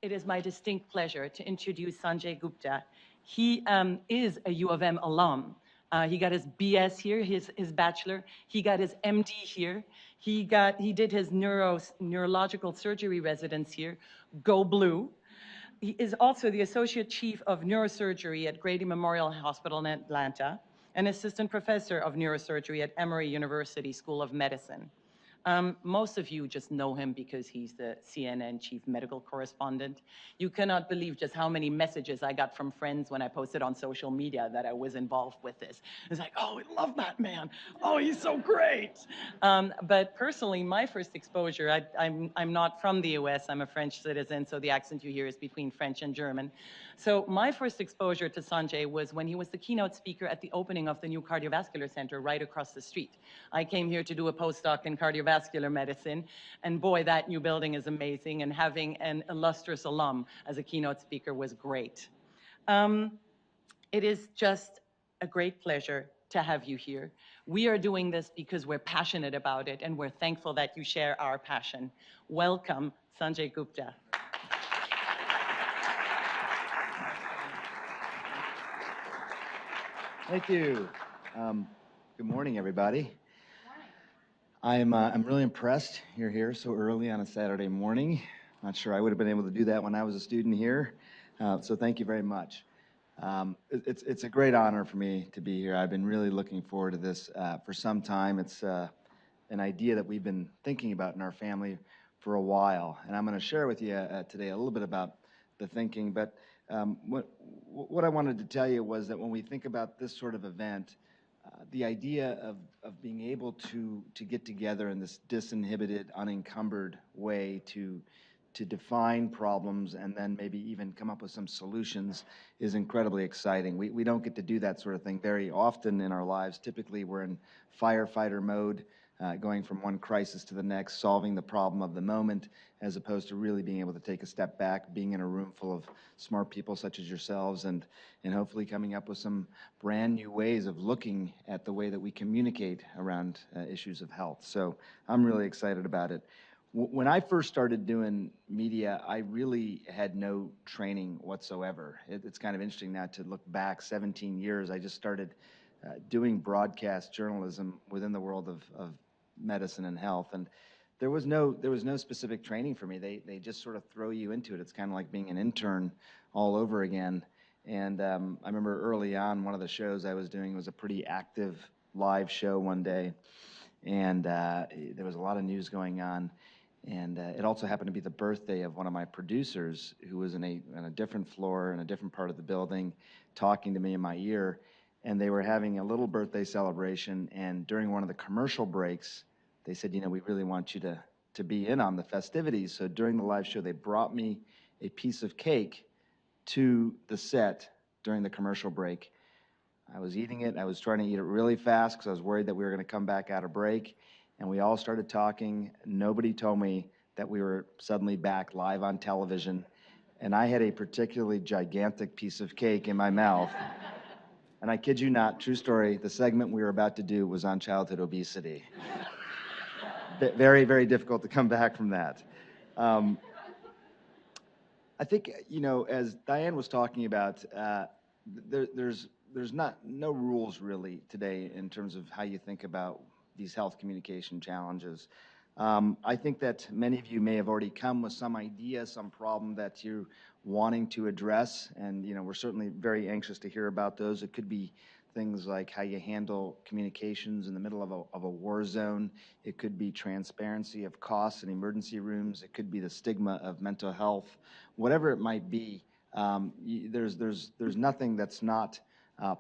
it is my distinct pleasure to introduce Sanjay Gupta. He is a U of M alum. He got his BS here, his bachelor. He got his MD here. He did his neurological surgery residence here. Go Blue. He is also the Associate Chief of Neurosurgery at Grady Memorial Hospital in Atlanta, and Assistant Professor of Neurosurgery at Emory University School of Medicine. Most of you just know him because he's the CNN chief medical correspondent. You cannot believe just how many messages I got from friends when I posted on social media that I was involved with this. It's like, oh, we love that man. Oh, he's so great. But personally, my first exposure, I'm not from the US, I'm a French citizen, so the accent you hear is between French and German. So my first exposure to Sanjay was when he was the keynote speaker at the opening of the new cardiovascular center right across the street. I came here to do a postdoc in cardiovascular medicine, and boy, that new building is amazing, and having an illustrious alum as a keynote speaker was great. It is just a great pleasure to have you here. We are doing this because we're passionate about it, and we're thankful that you share our passion. Welcome, Sanjay Gupta. Thank you. Good morning, everybody. I'm really impressed you're here so early on a Saturday morning. Not sure I would have been able to do that when I was a student here. So thank you very much. It's a great honor for me to be here. I've been really looking forward to this for some time. It's an idea that we've been thinking about in our family for a while, and I'm going to share with you today a little bit about the thinking. But what I wanted to tell you was that when we think about this sort of event, the idea of being able to get together in this disinhibited, unencumbered way to define problems and then maybe even come up with some solutions is incredibly exciting. We don't get to do that sort of thing very often in our lives. Typically, we're in firefighter mode, going from one crisis to the next, solving the problem of the moment, as opposed to really being able to take a step back, being in a room full of smart people such as yourselves, and hopefully coming up with some brand new ways of looking at the way that we communicate around issues of health. So I'm really excited about it. When I first started doing media, I really had no training whatsoever. It's kind of interesting now to look back 17 years. I just started doing broadcast journalism within the world of medicine and health, and there was no specific training for me. They just sort of throw you into it. It's kind of like being an intern all over again. And I remember early on, one of the shows I was doing was a pretty active live show one day, and there was a lot of news going on. And it also happened to be the birthday of one of my producers, who was in a different floor in a different part of the building, talking to me in my ear. And they were having a little birthday celebration, and during one of the commercial breaks, they said, you know, we really want you to be in on the festivities. So during the live show, they brought me a piece of cake to the set during the commercial break. I was eating it. I was trying to eat it really fast because I was worried that we were going to come back out of break. And we all started talking. Nobody told me that we were suddenly back live on television. And I had a particularly gigantic piece of cake in my mouth. And I kid you not, true story, the segment we were about to do was on childhood obesity. Very, very difficult to come back from that. I think, you know, as Diane was talking about, there's no rules really today in terms of how you think about these health communication challenges. I think that many of you may have already come with some idea, some problem that you're wanting to address, and you know, we're certainly very anxious to hear about those. It could be things like how you handle communications in the middle of a war zone. It could be transparency of costs in emergency rooms. It could be the stigma of mental health. Whatever it might be, there's nothing that's not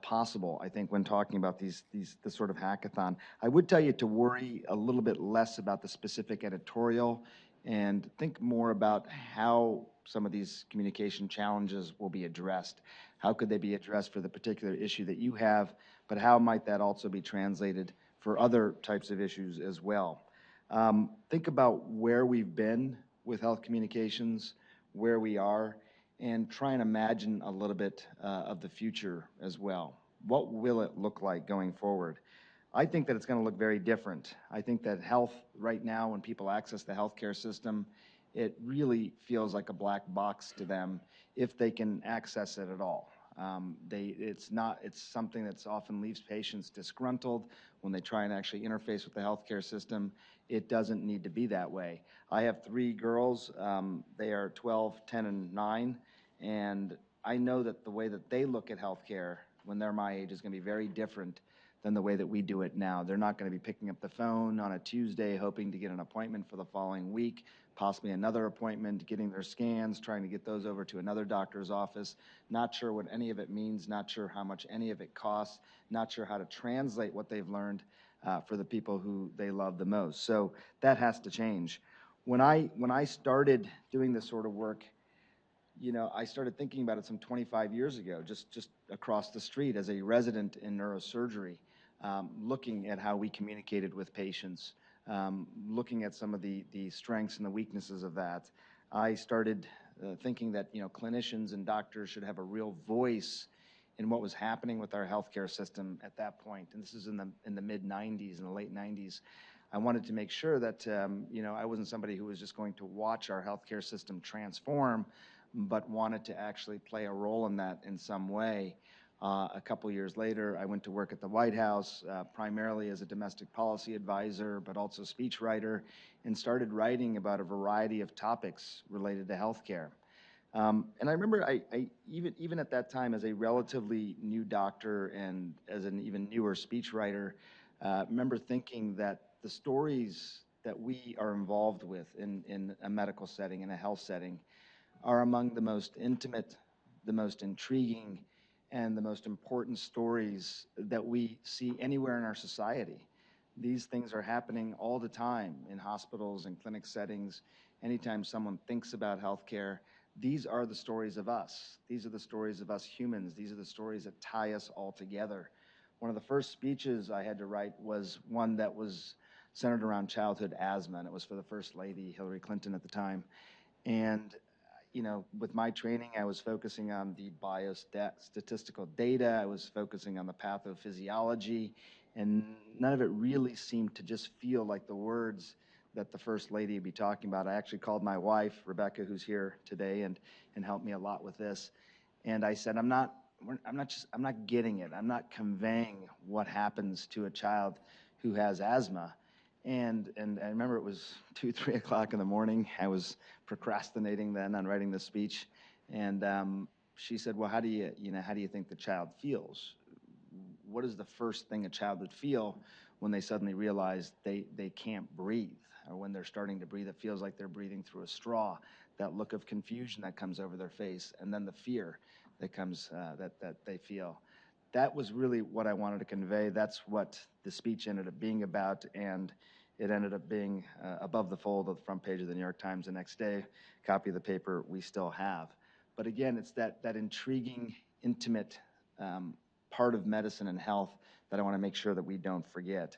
possible, I think, when talking about this sort of hackathon. I would tell you to worry a little bit less about the specific editorial and think more about how some of these communication challenges will be addressed. How could they be addressed for the particular issue that you have, but how might that also be translated for other types of issues as well? Think about where we've been with health communications, where we are, and try and imagine a little bit of the future as well. What will it look like going forward? I think that it's going to look very different. I think that health right now, when people access the healthcare system, it really feels like a black box to them if they can access it at all. It's something that's often leaves patients disgruntled when they try and actually interface with the healthcare system. It doesn't need to be that way. I have 3 girls. They are 12, 10, and 9, and I know that the way that they look at healthcare when they're my age is going to be very different than the way that we do it now. They're not going to be picking up the phone on a Tuesday hoping to get an appointment for the following week, possibly another appointment, getting their scans, trying to get those over to another doctor's office, not sure what any of it means, not sure how much any of it costs, not sure how to translate what they've learned for the people who they love the most. So that has to change. When I started doing this sort of work, you know, I started thinking about it some 25 years ago, just across the street as a resident in neurosurgery, looking at how we communicated with patients, looking at some of the strengths and the weaknesses of that. I started thinking that, you know, clinicians and doctors should have a real voice in what was happening with our healthcare system at that point. And this is in the mid-90s, in the late 90s. I wanted to make sure that, you know, I wasn't somebody who was just going to watch our healthcare system transform, but wanted to actually play a role in that in some way. A couple years later, I went to work at the White House, primarily as a domestic policy advisor, but also speechwriter, and started writing about a variety of topics related to healthcare. And I remember even at that time, as a relatively new doctor and as an even newer speechwriter, remember thinking that the stories that we are involved with in a medical setting, in a health setting, are among the most intimate, the most intriguing, and the most important stories that we see anywhere in our society. These things are happening all the time in hospitals and clinic settings. Anytime someone thinks about healthcare, these are the stories of us. These are the stories of us humans. These are the stories that tie us all together. One of the first speeches I had to write was one that was centered around childhood asthma, and it was for the First Lady, Hillary Clinton at the time. And you know, with my training, I was focusing on the biostatistical data. I was focusing on the pathophysiology, and none of it really seemed to just feel like the words that the First Lady would be talking about. I actually called my wife, Rebecca, who's here today, and helped me a lot with this. And I said, I'm not getting it. I'm not conveying what happens to a child who has asthma. And I remember it was 2, 3 o'clock in the morning. I was procrastinating then on writing this speech. And she said, well, how do you think the child feels? What is the first thing a child would feel when they suddenly realize they can't breathe? Or when they're starting to breathe, it feels like they're breathing through a straw. That look of confusion that comes over their face, and then the fear that comes, that they feel. That was really what I wanted to convey. That's what the speech ended up being about, and it ended up being above the fold of the front page of the New York Times the next day, copy of the paper we still have. But again, it's that intriguing, intimate part of medicine and health that I want to make sure that we don't forget.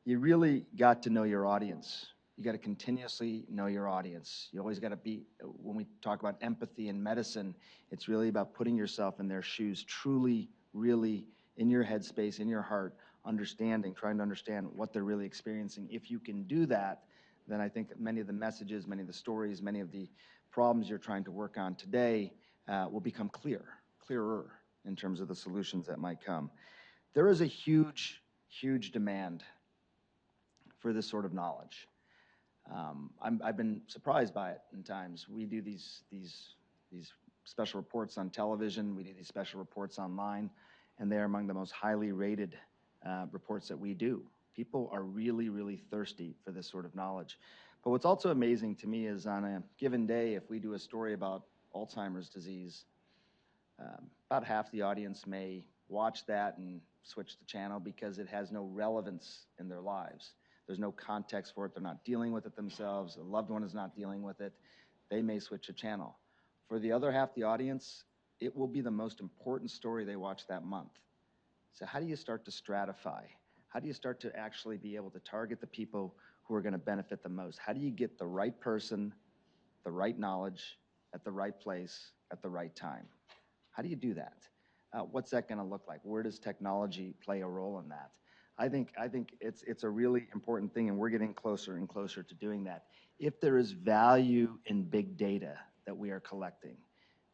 You really got to know your audience. You got to continuously know your audience. You always got to be, when we talk about empathy in medicine, it's really about putting yourself in their shoes, truly, really in your headspace, in your heart, understanding, trying to understand what they're really experiencing. If you can do that, then I think that many of the messages, many of the stories, many of the problems you're trying to work on today will become clearer in terms of the solutions that might come. There is a huge, huge demand for this sort of knowledge. I've been surprised by it in times. We do these special reports on television, we do these special reports online, and they're among the most highly rated reports that we do. People are really, really thirsty for this sort of knowledge. But what's also amazing to me is on a given day, if we do a story about Alzheimer's disease, about half the audience may watch that and switch the channel because it has no relevance in their lives. There's no context for it. They're not dealing with it themselves. A loved one is not dealing with it. They may switch a channel. For the other half of the audience, it will be the most important story they watch that month. So how do you start to stratify? How do you start to actually be able to target the people who are going to benefit the most? How do you get the right person, the right knowledge, at the right place, at the right time? How do you do that? What's that going to look like? Where does technology play a role in that? I think it's a really important thing, and we're getting closer and closer to doing that. If there is value in big data that we are collecting,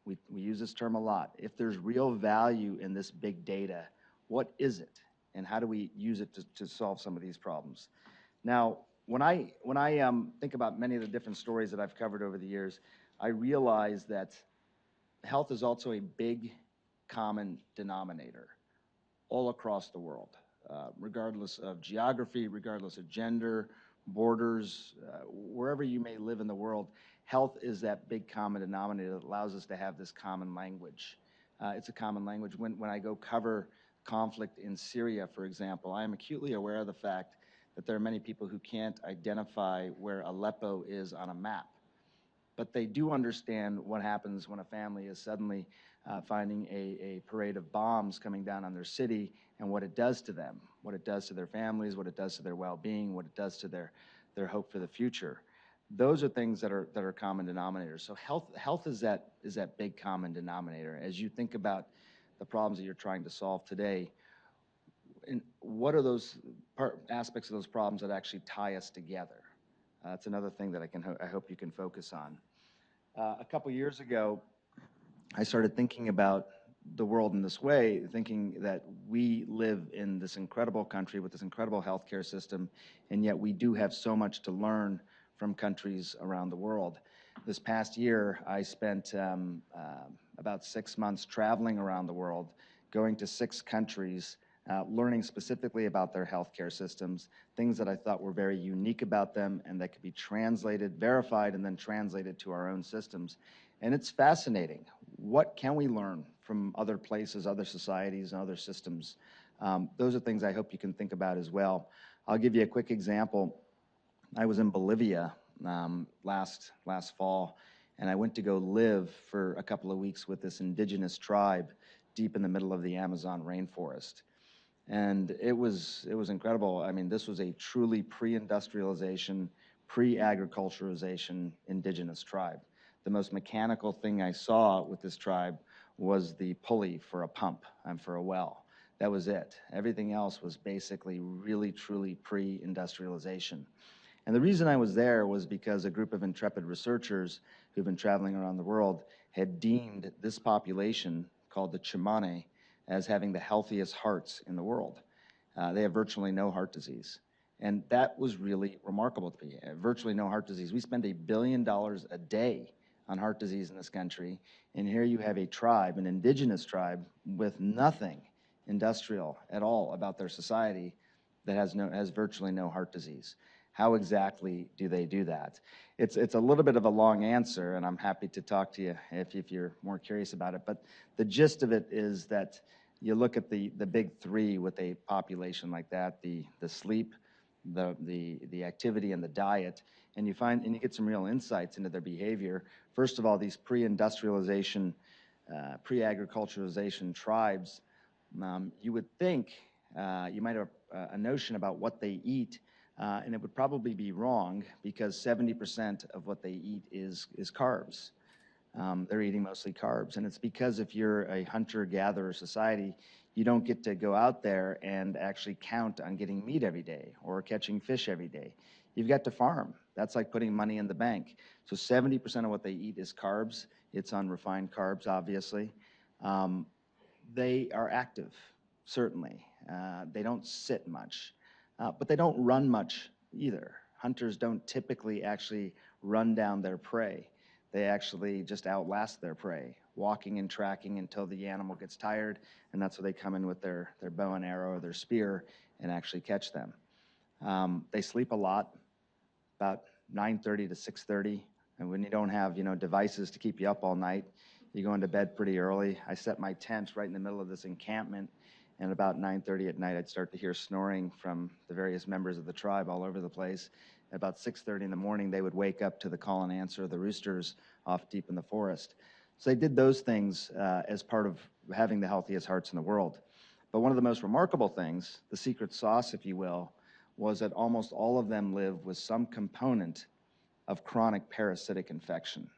we use this term a lot. If there's real value in this big data, what is it, and how do we use it to solve some of these problems? Now, when I think about many of the different stories that I've covered over the years, I realize that health is also a big common denominator all across the world, regardless of geography, regardless of gender, borders, wherever you may live in the world. Health is that big common denominator that allows us to have this common language. It's a common language. When I go cover conflict in Syria, for example, I am acutely aware of the fact that there are many people who can't identify where Aleppo is on a map. But they do understand what happens when a family is suddenly finding a parade of bombs coming down on their city, and what it does to them, what it does to their families, what it does to their well-being, what it does to their hope for the future. Those are things that are common denominators. So health is that big common denominator. As you think about the problems that you're trying to solve today, and what are those aspects of those problems that actually tie us together? That's another thing that I hope you can focus on. A couple years ago, I started thinking about the world in this way, thinking that we live in this incredible country with this incredible healthcare system, and yet we do have so much to learn from countries around the world. This past year, I spent about 6 months traveling around the world, going to 6 countries, learning specifically about their healthcare systems, things that I thought were very unique about them and that could be translated, verified, and then translated to our own systems. And it's fascinating. What can we learn from other places, other societies, and other systems? Those are things I hope you can think about as well. I'll give you a quick example. I was in Bolivia last fall, and I went to go live for a couple of weeks with this indigenous tribe deep in the middle of the Amazon rainforest. And it was incredible. I mean, this was a truly pre-industrialization, pre-agriculturalization indigenous tribe. The most mechanical thing I saw with this tribe was the pulley for a pump and for a well. That was it. Everything else was basically really, truly pre-industrialization. And the reason I was there was because a group of intrepid researchers who've been traveling around the world had deemed this population, called the Chimane, as having the healthiest hearts in the world. They have virtually no heart disease. And that was really remarkable to me. Virtually no heart disease. We spend $1 billion a day on heart disease in this country, and here you have a tribe, an indigenous tribe, with nothing industrial at all about their society that has virtually no heart disease. How exactly do they do that? It's a little bit of a long answer, and I'm happy to talk to you if you're more curious about it. But the gist of it is that you look at the big three with a population like that: the sleep, the activity, and the diet, and you get some real insights into their behavior. First of all, these pre-industrialization, pre-agriculturalization tribes, you would think you might have a notion about what they eat. And it would probably be wrong, because 70% of what they eat is carbs. They're eating mostly carbs. And it's because if you're a hunter-gatherer society, you don't get to go out there and actually count on getting meat every day or catching fish every day. You've got to farm. That's like putting money in the bank. So 70% of what they eat is carbs. It's unrefined carbs, obviously. They are active, certainly. They don't sit much. But they don't run much either. Hunters don't typically actually run down their prey. They actually just outlast their prey, walking and tracking until the animal gets tired, and that's where they come in with their bow and arrow or their spear and actually catch them. They sleep a lot, about 9:30 to 6:30, and when you don't have devices to keep you up all night, you go into bed pretty early. I set my tent right in the middle of this encampment, and about 9:30 at night, I'd start to hear snoring from the various members of the tribe all over the place. At about 6:30 in the morning, they would wake up to the call and answer of the roosters off deep in the forest. So they did those things as part of having the healthiest hearts in the world. But one of the most remarkable things, the secret sauce, if you will, was that almost all of them live with some component of chronic parasitic infection.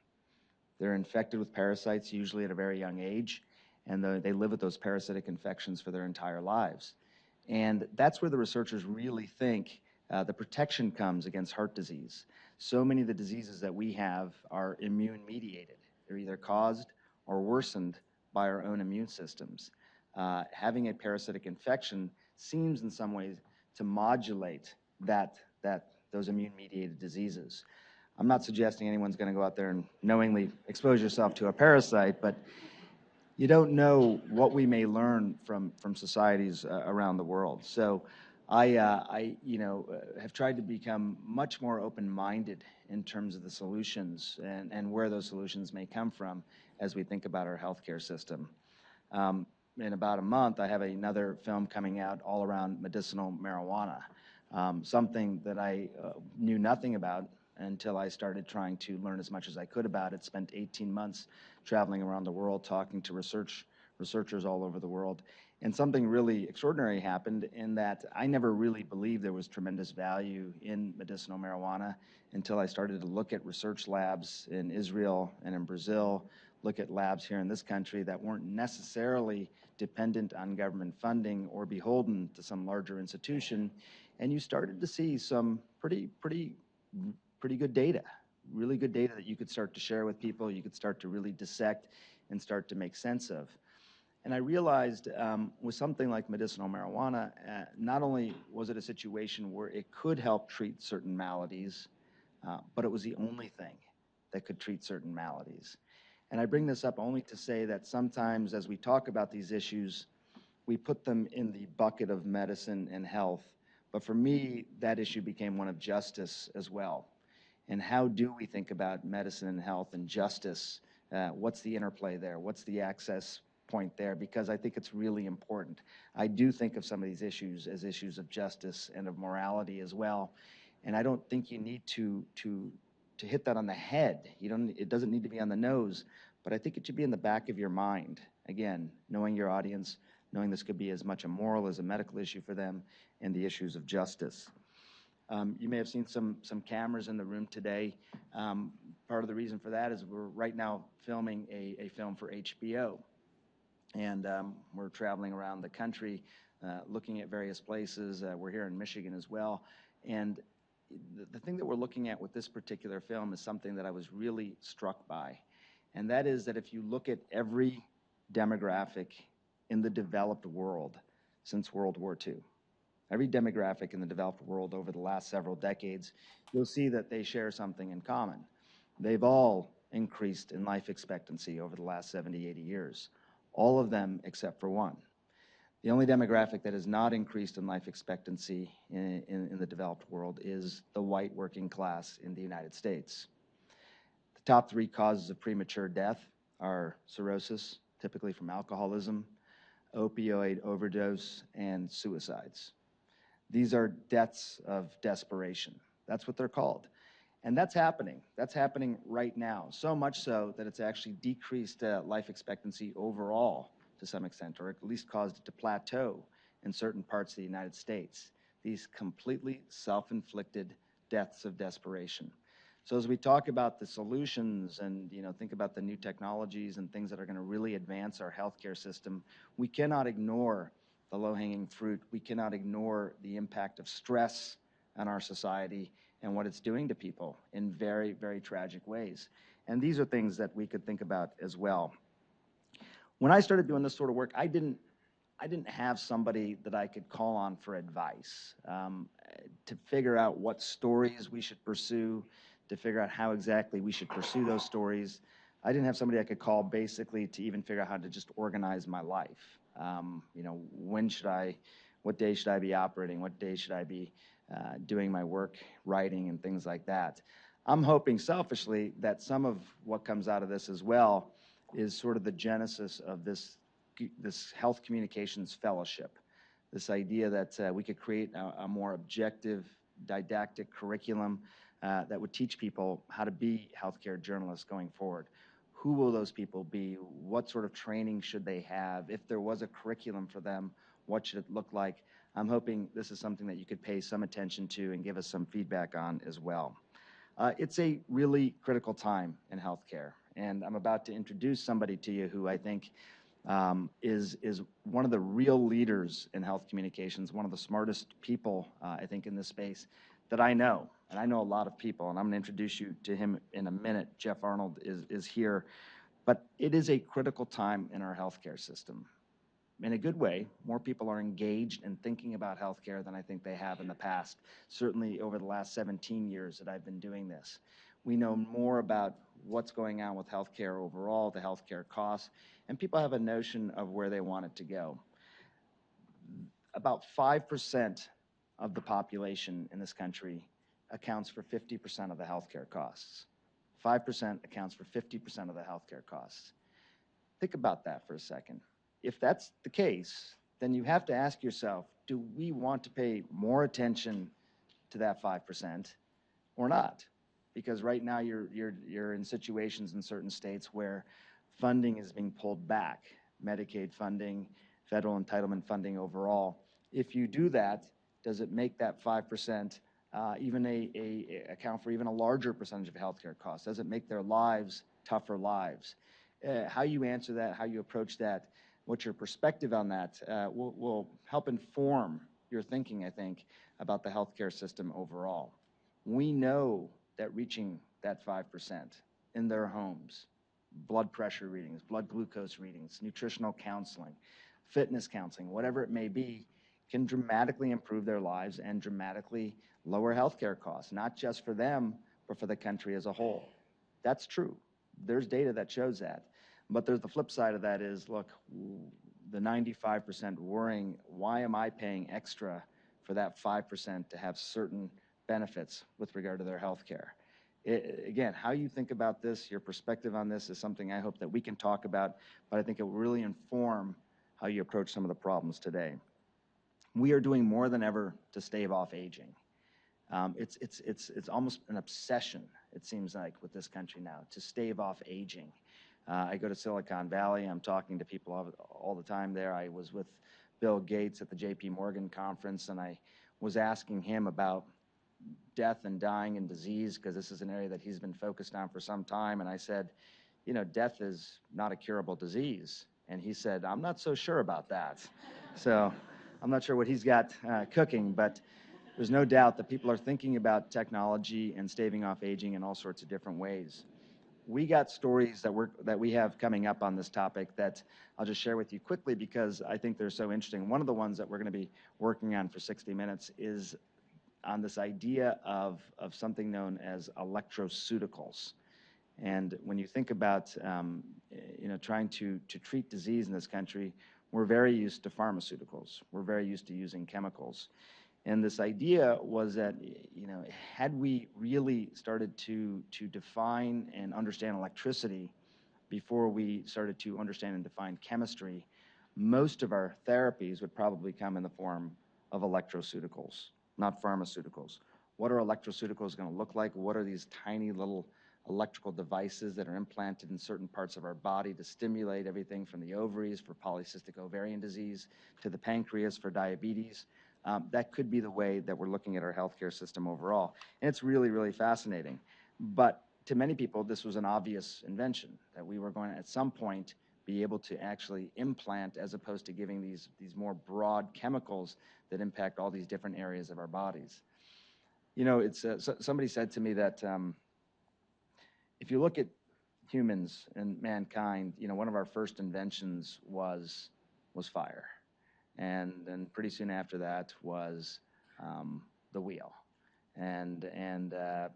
They're infected with parasites, usually at a very young age, and they live with those parasitic infections for their entire lives. And that's where the researchers really think the protection comes against heart disease. So many of the diseases that we have are immune mediated. They're either caused or worsened by our own immune systems. Having a parasitic infection seems in some ways to modulate those immune-mediated diseases. I'm not suggesting anyone's going to go out there and knowingly expose yourself to a parasite, but you don't know what we may learn from societies around the world. So I have tried to become much more open-minded in terms of the solutions and where those solutions may come from as we think about our healthcare system. In about a month, I have another film coming out all around medicinal marijuana, something that I knew nothing about until I started trying to learn as much as I could about it. Spent 18 months traveling around the world talking to researchers all over the world. And something really extraordinary happened in that I never really believed there was tremendous value in medicinal marijuana until I started to look at research labs in Israel and in Brazil, look at labs here in this country that weren't necessarily dependent on government funding or beholden to some larger institution. And you started to see some pretty good data, really good data that you could start to share with people, you could start to really dissect and start to make sense of. And I realized with something like medicinal marijuana, not only was it a situation where it could help treat certain maladies, but it was the only thing that could treat certain maladies. And I bring this up only to say that sometimes as we talk about these issues, we put them in the bucket of medicine and health. But for me, that issue became one of justice as well. And how do we think about medicine and health and justice? What's the interplay there? What's the access point there? Because I think it's really important. I do think of some of these issues as issues of justice and of morality as well. And I don't think you need to hit that on the head. It doesn't need to be on the nose, but I think it should be in the back of your mind. Again, knowing your audience, knowing this could be as much a moral as a medical issue for them, and the issues of justice. You may have seen some cameras in the room today. Part of the reason for that is we're right now filming a film for HBO. And we're traveling around the country, looking at various places. We're here in Michigan as well. And the thing that we're looking at with this particular film is something that I was really struck by. And that is that if you look at every demographic in the developed world since World War II, every demographic in the developed world over the last several decades, you'll see that they share something in common. They've all increased in life expectancy over the last 70, 80 years. All of them except for one. The only demographic that has not increased in life expectancy in the developed world is the white working class in the United States. The top 3 causes of premature death are cirrhosis, typically from alcoholism, opioid overdose, and suicides. These are deaths of desperation. That's what they're called. And that's happening. That's happening right now. So much so that it's actually decreased life expectancy overall to some extent, or at least caused it to plateau in certain parts of the United States. These completely self-inflicted deaths of desperation. So as we talk about the solutions and think about the new technologies and things that are going to really advance our healthcare system, we cannot ignore the low-hanging fruit. We cannot ignore the impact of stress on our society and what it's doing to people in very, very tragic ways. And these are things that we could think about as well. When I started doing this sort of work, I didn't have somebody that I could call on for advice to figure out what stories we should pursue, to figure out how exactly we should pursue those stories. I didn't have somebody I could call basically to even figure out how to just organize my life. What day should I be operating? What day should I be doing my work, writing, and things like that? I'm hoping selfishly that some of what comes out of this as well is sort of the genesis of this health communications fellowship, this idea that we could create a more objective, didactic curriculum that would teach people how to be healthcare journalists going forward. Who will those people be? What sort of training should they have? If there was a curriculum for them, what should it look like? I'm hoping this is something that you could pay some attention to and give us some feedback on as well. It's a really critical time in healthcare, and I'm about to introduce somebody to you who I think is one of the real leaders in health communications, one of the smartest people, I think, in this space that I know. And I know a lot of people, and I'm going to introduce you to him in a minute. Jeff Arnold is here. But it is a critical time in our healthcare system. In a good way, more people are engaged in thinking about healthcare than I think they have in the past, certainly over the last 17 years that I've been doing this. We know more about what's going on with healthcare overall, the healthcare costs, and people have a notion of where they want it to go. About 5% of the population in this country accounts for 50% of the healthcare costs. 5% accounts for 50% of the healthcare costs. Think about that for a second. If that's the case, then you have to ask yourself, do we want to pay more attention to that 5% or not? Because right now you're in situations in certain states where funding is being pulled back, Medicaid funding, federal entitlement funding overall. If you do that, does it make that 5% even account for even a larger percentage of healthcare costs? Does it make their lives tougher lives? How you answer that, how you approach that, what your perspective on that will help inform your thinking, I think, about the healthcare system overall. We know that reaching that 5% in their homes, blood pressure readings, blood glucose readings, nutritional counseling, fitness counseling, whatever it may be, can dramatically improve their lives and dramatically lower healthcare costs, not just for them, but for the country as a whole. That's true. There's data that shows that. But there's the flip side of that is, look, the 95% worrying, why am I paying extra for that 5% to have certain benefits with regard to their health care? Again, how you think about this, your perspective on this is something I hope that we can talk about, but I think it will really inform how you approach some of the problems today. We are doing more than ever to stave off aging. It's almost an obsession, it seems like, with this country now, to stave off aging. I go to Silicon Valley. I'm talking to people all the time there. I was with Bill Gates at the JP Morgan conference, and I was asking him about death and dying and disease, because this is an area that he's been focused on for some time. And I said, you know, death is not a curable disease. And he said, I'm not so sure about that. So I'm not sure what he's got cooking, but there's no doubt that people are thinking about technology and staving off aging in all sorts of different ways. We got stories that we have coming up on this topic that I'll just share with you quickly because I think they're so interesting. One of the ones that we're going to be working on for 60 minutes is on this idea of something known as electroceuticals. And when you think about trying to treat disease in this country, we're very used to pharmaceuticals. We're very used to using chemicals. And this idea was that, had we really started to define and understand electricity before we started to understand and define chemistry, most of our therapies would probably come in the form of electroceuticals, not pharmaceuticals. What are electroceuticals going to look like? What are these tiny little electrical devices that are implanted in certain parts of our body to stimulate everything from the ovaries for polycystic ovarian disease to the pancreas for diabetes? That could be the way that we're looking at our healthcare system overall. And it's really, really fascinating. But to many people, this was an obvious invention, that we were going to, at some point, be able to actually implant as opposed to giving these more broad chemicals that impact all these different areas of our bodies. Somebody said to me that if you look at humans and mankind, one of our first inventions was fire. And then pretty soon after that was the wheel. And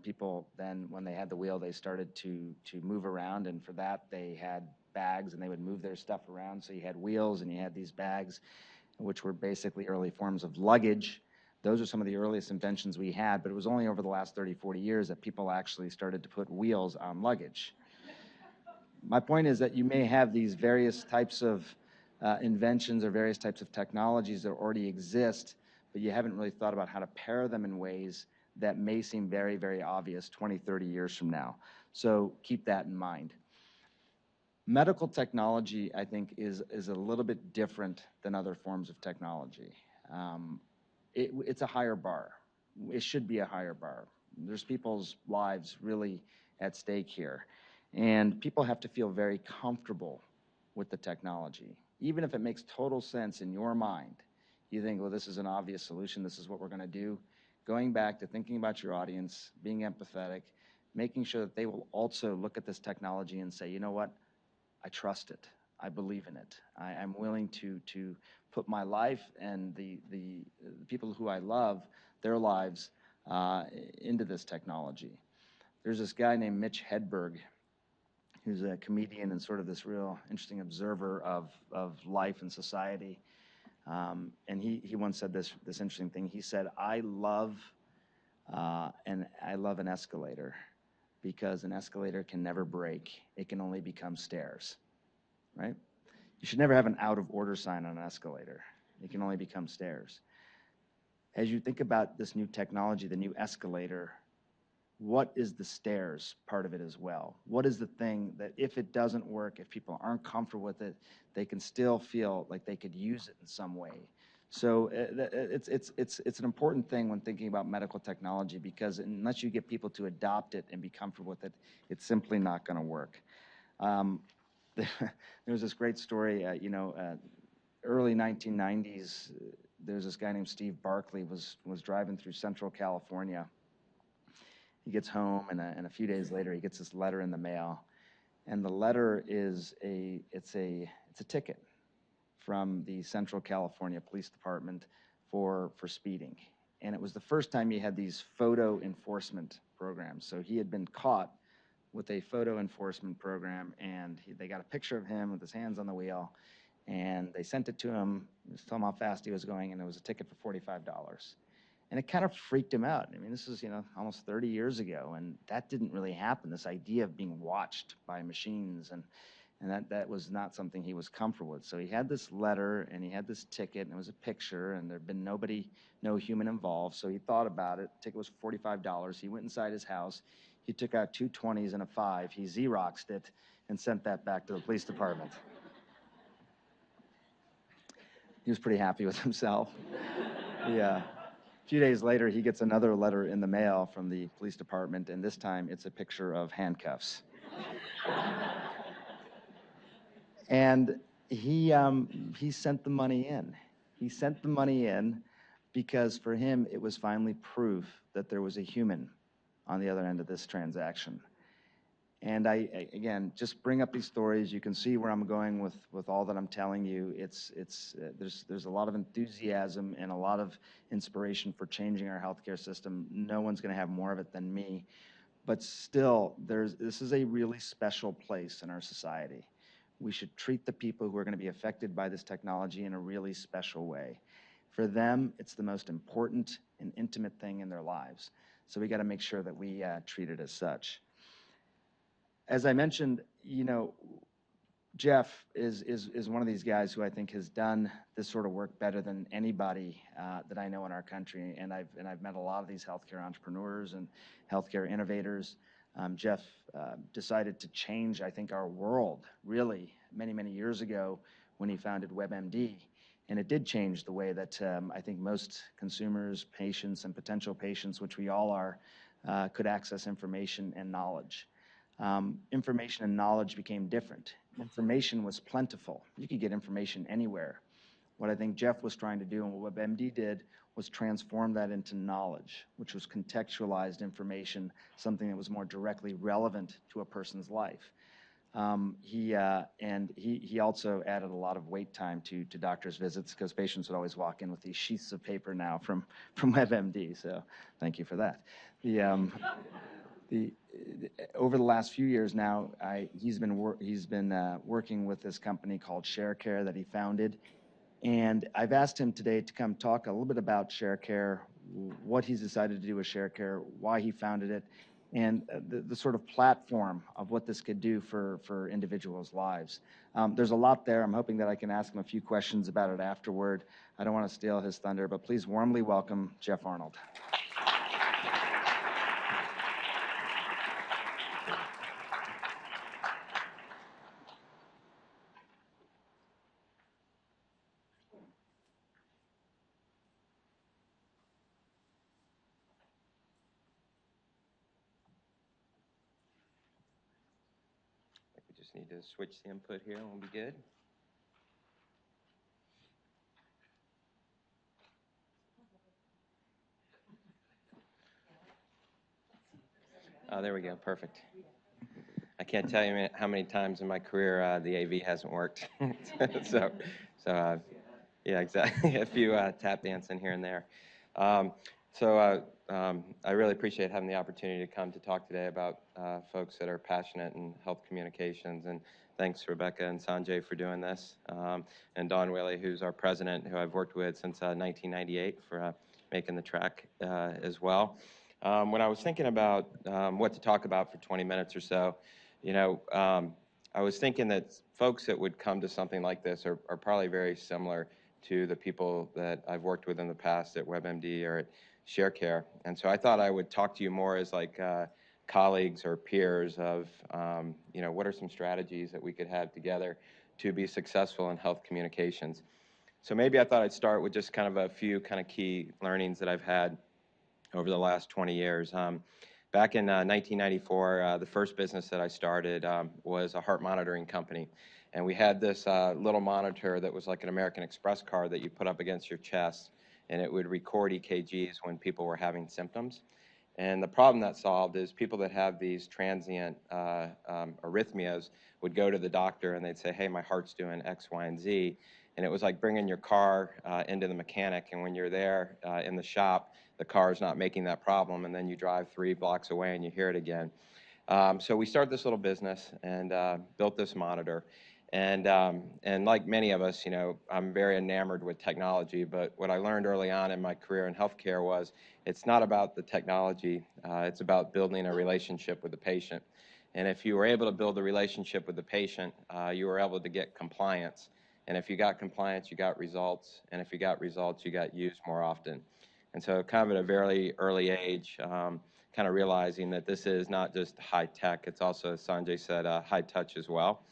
people then, when they had the wheel, they started to move around, and for that they had bags, and they would move their stuff around. So you had wheels and you had these bags, which were basically early forms of luggage. Those are some of the earliest inventions we had, but it was only over the last 30, 40 years that people actually started to put wheels on luggage. My point is that you may have these various types of inventions or various types of technologies that already exist, but you haven't really thought about how to pair them in ways that may seem very, very obvious 20, 30 years from now. So keep that in mind. Medical technology, I think, is a little bit different than other forms of technology. It's a higher bar. It should be a higher bar. There's people's lives really at stake here. And people have to feel very comfortable with the technology. Even if it makes total sense in your mind, you think, well, this is an obvious solution, this is what we're going to do. Going back to thinking about your audience, being empathetic, making sure that they will also look at this technology and say, you know what, I trust it, I believe in it, I'm willing to put my life and the people who I love, their lives, into this technology. There's this guy named Mitch Hedberg, who's a comedian and sort of this real interesting observer of life and society. And he once said this interesting thing. He said, I love an escalator because an escalator can never break. It can only become stairs, right? You should never have an out of order sign on an escalator. It can only become stairs. As you think about this new technology, the new escalator, what is the stairs part of it as well? What is the thing that if it doesn't work, if people aren't comfortable with it, they can still feel like they could use it in some way? So it's an important thing when thinking about medical technology, because unless you get people to adopt it and be comfortable with it, it's simply not going to work. There was this great story, early 1990s, there's this guy named Steve Barkley was driving through Central California. He gets home, and a few days later, he gets this letter in the mail, and the letter is a ticket from the Central California Police Department for speeding, and it was the first time he had these photo enforcement programs. So he had been caught with a photo enforcement program, and they got a picture of him with his hands on the wheel, and they sent it to him, just told him how fast he was going, and it was a ticket for $45. And it kind of freaked him out. I mean, this is, almost 30 years ago, and that didn't really happen, this idea of being watched by machines, and that was not something he was comfortable with. So he had this letter, and he had this ticket, and it was a picture, and there'd been no human involved, so he thought about it. The ticket was $45. He went inside his house, he took out 2 20s and a 5, he Xeroxed it, and sent that back to the police department. He was pretty happy with himself. Yeah. A few days later, he gets another letter in the mail from the police department, and this time it's a picture of handcuffs. And he sent the money in. He sent the money in because for him, it was finally proof that there was a human on the other end of this transaction. And I again, just bring up these stories. You can see where I'm going with all that I'm telling you. There's a lot of enthusiasm and a lot of inspiration for changing our healthcare system. No one's going to have more of it than me. But still, this is a really special place in our society. We should treat the people who are going to be affected by this technology in a really special way. For them, it's the most important and intimate thing in their lives. So we got to make sure that we treat it as such. As I mentioned, Jeff is one of these guys who I think has done this sort of work better than anybody that I know in our country. And I've met a lot of these healthcare entrepreneurs and healthcare innovators. Jeff decided to change, I think, our world really many, many years ago when he founded WebMD. And it did change the way that I think most consumers, patients, and potential patients, which we all are, could access information and knowledge. Information and knowledge became different. Information was plentiful. You could get information anywhere. What I think Jeff was trying to do and what WebMD did was transform that into knowledge, which was contextualized information, something that was more directly relevant to a person's life. He also added a lot of wait time to doctors' visits because patients would always walk in with these sheets of paper now from WebMD. So thank you for that. Over the last few years now, he's been working with this company called ShareCare that he founded, and I've asked him today to come talk a little bit about ShareCare, what he's decided to do with ShareCare, why he founded it, and the sort of platform of what this could do for individuals' lives. There's a lot there. I'm hoping that I can ask him a few questions about it afterward. I don't want to steal his thunder, but please warmly welcome Jeff Arnold. just need to switch the input here and we'll be good. Oh, there we go, perfect. I can't tell you how many times in my career the AV hasn't worked. so yeah, exactly. A few tap dancing here and there. I really appreciate having the opportunity to come to talk today about folks that are passionate in health communications. And thanks, Rebecca and Sanjay, for doing this. And Don Whaley, who's our president, who I've worked with since 1998, for making the track as well. When I was thinking about what to talk about for 20 minutes or so, I was thinking that folks that would come to something like this are probably very similar to the people that I've worked with in the past at WebMD or at ShareCare. And so I thought I would talk to you more as like colleagues or peers of, what are some strategies that we could have together to be successful in health communications. So maybe I thought I'd start with just kind of a few kind of key learnings that I've had over the last 20 years. Back in 1994, the first business that I started was a heart monitoring company. And we had this little monitor that was like an American Express card that you put up against your chest, and it would record EKGs when people were having symptoms. And the problem that solved is people that have these transient arrhythmias would go to the doctor and they'd say, hey, my heart's doing X, Y, and Z. And it was like bringing your car into the mechanic, and when you're there in the shop, the car's not making that problem, and then you drive 3 blocks away and you hear it again. So we started this little business and built this monitor. And like many of us, I'm very enamored with technology, but what I learned early on in my career in healthcare was it's not about the technology, it's about building a relationship with the patient. And if you were able to build a relationship with the patient, you were able to get compliance. And if you got compliance, you got results. And if you got results, you got used more often. And so kind of at a very early age, kind of realizing that this is not just high tech, it's also, as Sanjay said, high touch as well.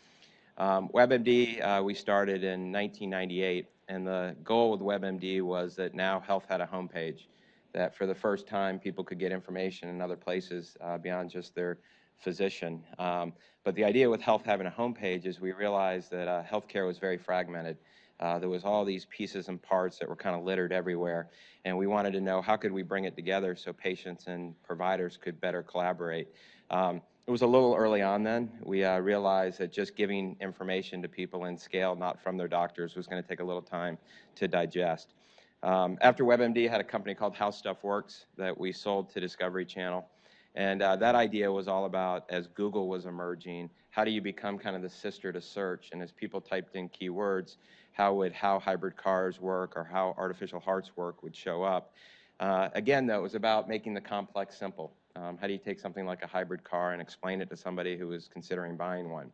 WebMD, we started in 1998, and the goal with WebMD was that now health had a homepage, that for the first time people could get information in other places beyond just their physician. But the idea with health having a homepage is we realized that healthcare was very fragmented. There was all these pieces and parts that were kind of littered everywhere, and we wanted to know how could we bring it together so patients and providers could better collaborate. It was a little early on then. We realized that just giving information to people in scale, not from their doctors, was going to take a little time to digest. After WebMD, had a company called How Stuff Works that we sold to Discovery Channel. And that idea was all about, as Google was emerging, how do you become kind of the sister to search? And as people typed in keywords, how hybrid cars work or how artificial hearts work would show up. Again, though, it was about making the complex simple. How do you take something like a hybrid car and explain it to somebody who is considering buying one?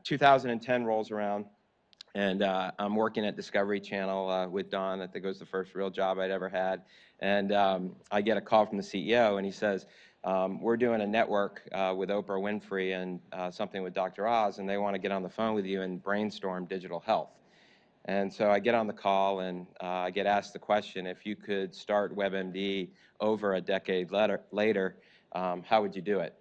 2010 rolls around, and I'm working at Discovery Channel with Don. I think it was the first real job I'd ever had. And I get a call from the CEO, and he says, we're doing a network with Oprah Winfrey and something with Dr. Oz, and they want to get on the phone with you and brainstorm digital health. And so I get on the call, and I get asked the question, if you could start WebMD over a decade later, how would you do it?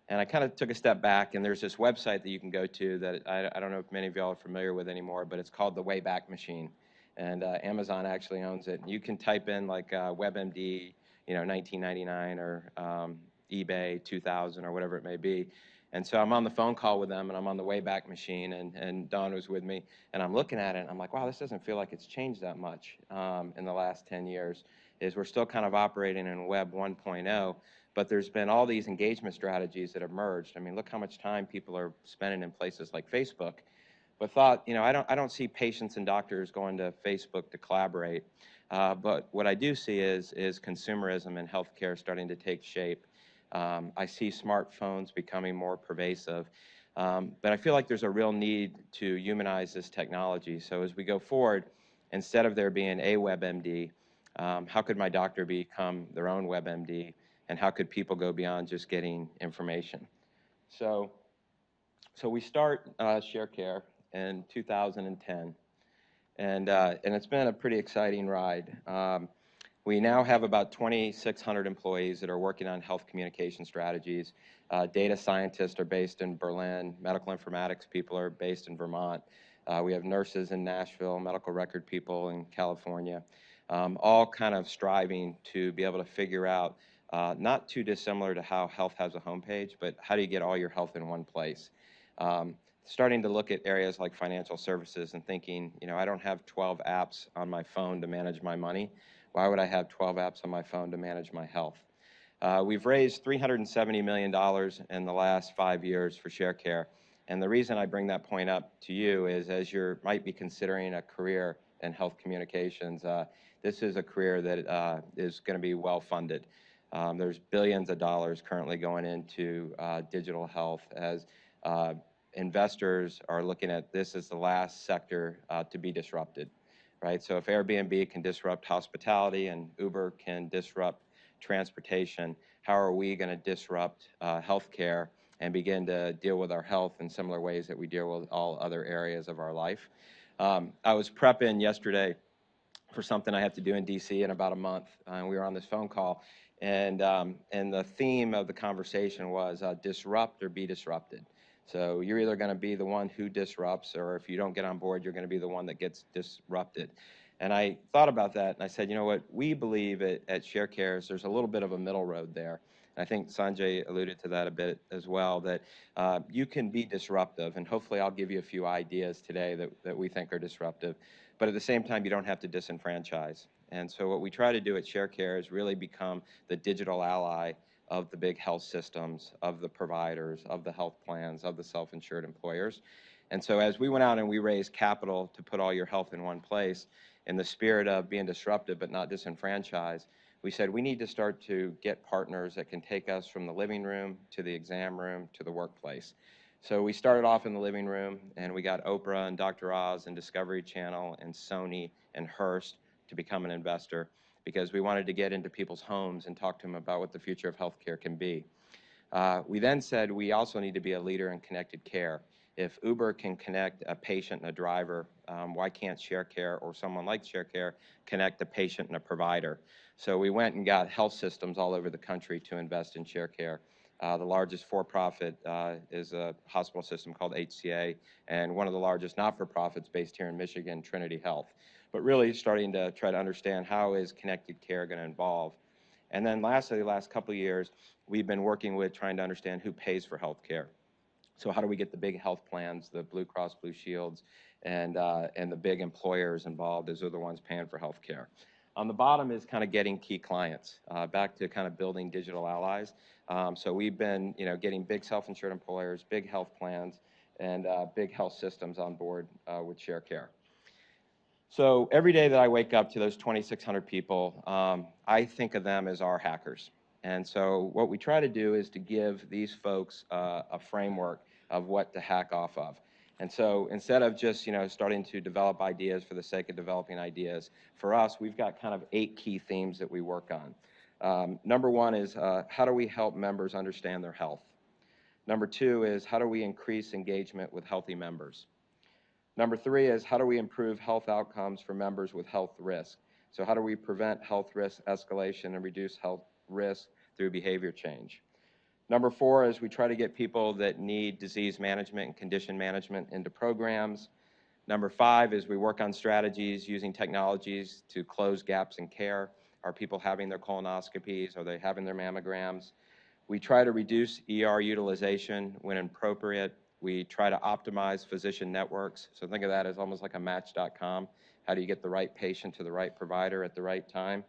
And I kind of took a step back, and there's this website that you can go to that I don't know if many of y'all are familiar with anymore, but it's called the Wayback Machine. And Amazon actually owns it. You can type in like WebMD, 1999 or eBay 2000 or whatever it may be. And so I'm on the phone call with them, and I'm on the Wayback Machine, and Don was with me, and I'm looking at it, and I'm like, wow, this doesn't feel like it's changed that much in the last 10 years. We're still kind of operating in Web 1.0, but there's been all these engagement strategies that have emerged. I mean, look how much time people are spending in places like Facebook. But thought, I don't see patients and doctors going to Facebook to collaborate. But what I do see is consumerism in healthcare starting to take shape. I see smartphones becoming more pervasive. But I feel like there's a real need to humanize this technology. So as we go forward, instead of there being a WebMD, how could my doctor become their own WebMD? And how could people go beyond just getting information? So we start ShareCare in 2010. And it's been a pretty exciting ride. We now have about 2,600 employees that are working on health communication strategies. Data scientists are based in Berlin. Medical informatics people are based in Vermont. We have nurses in Nashville, medical record people in California, all kind of striving to be able to figure out, not too dissimilar to how health has a homepage, but how do you get all your health in one place? Starting to look at areas like financial services and thinking, you know, I don't have 12 apps on my phone to manage my money. Why would I have 12 apps on my phone to manage my health? We've raised $370 million in the last 5 years for ShareCare. And the reason I bring that point up to you is, as you might be considering a career in health communications, this is a career that is going to be well funded. There's billions of dollars currently going into digital health, as investors are looking at this as the last sector to be disrupted, right? So if Airbnb can disrupt hospitality and Uber can disrupt transportation, how are we going to disrupt healthcare and begin to deal with our health in similar ways that we deal with all other areas of our life? I was prepping yesterday for something I have to do in DC in about a month, and we were on this phone call, and the theme of the conversation was disrupt or be disrupted. So you're either going to be the one who disrupts, or if you don't get on board, you're going to be the one that gets disrupted. And I thought about that, and I said, you know what, we believe at ShareCare, there's a little bit of a middle road there. And I think Sanjay alluded to that a bit as well, that you can be disruptive, and hopefully I'll give you a few ideas today that we think are disruptive. But at the same time, you don't have to disenfranchise. And so what we try to do at ShareCare is really become the digital ally of the big health systems, of the providers, of the health plans, of the self-insured employers. And so as we went out and we raised capital to put all your health in one place, in the spirit of being disruptive but not disenfranchised, we said we need to start to get partners that can take us from the living room to the exam room to the workplace. So we started off in the living room, and we got Oprah and Dr. Oz and Discovery Channel and Sony and Hearst to become an investor, because we wanted to get into people's homes and talk to them about what the future of healthcare can be. We then said we also need to be a leader in connected care. If Uber can connect a patient and a driver, why can't ShareCare or someone like ShareCare connect a patient and a provider? So we went and got health systems all over the country to invest in ShareCare. The largest for-profit is a hospital system called HCA, and one of the largest not-for-profits based here in Michigan, Trinity Health. But really starting to try to understand how is connected care going to evolve. And then lastly, the last couple of years, we've been working with trying to understand who pays for health care. So how do we get the big health plans, the Blue Cross Blue Shields, and the big employers involved, as they're the ones paying for health care. On the bottom is kind of getting key clients, back to kind of building digital allies. So we've been, getting big self-insured employers, big health plans, and big health systems on board with ShareCare. So every day that I wake up to those 2,600 people, I think of them as our hackers. And so what we try to do is to give these folks a framework of what to hack off of. And so instead of just, starting to develop ideas for the sake of developing ideas, for us, we've got kind of 8 key themes that we work on. Number 1 is how do we help members understand their health? Number 2 is how do we increase engagement with healthy members? Number 3 is how do we improve health outcomes for members with health risk? So how do we prevent health risk escalation and reduce health risk through behavior change? Number 4 is we try to get people that need disease management and condition management into programs. Number 5 is we work on strategies using technologies to close gaps in care. Are people having their colonoscopies? Are they having their mammograms? We try to reduce ER utilization when appropriate. We try to optimize physician networks. So think of that as almost like a Match.com. How do you get the right patient to the right provider at the right time?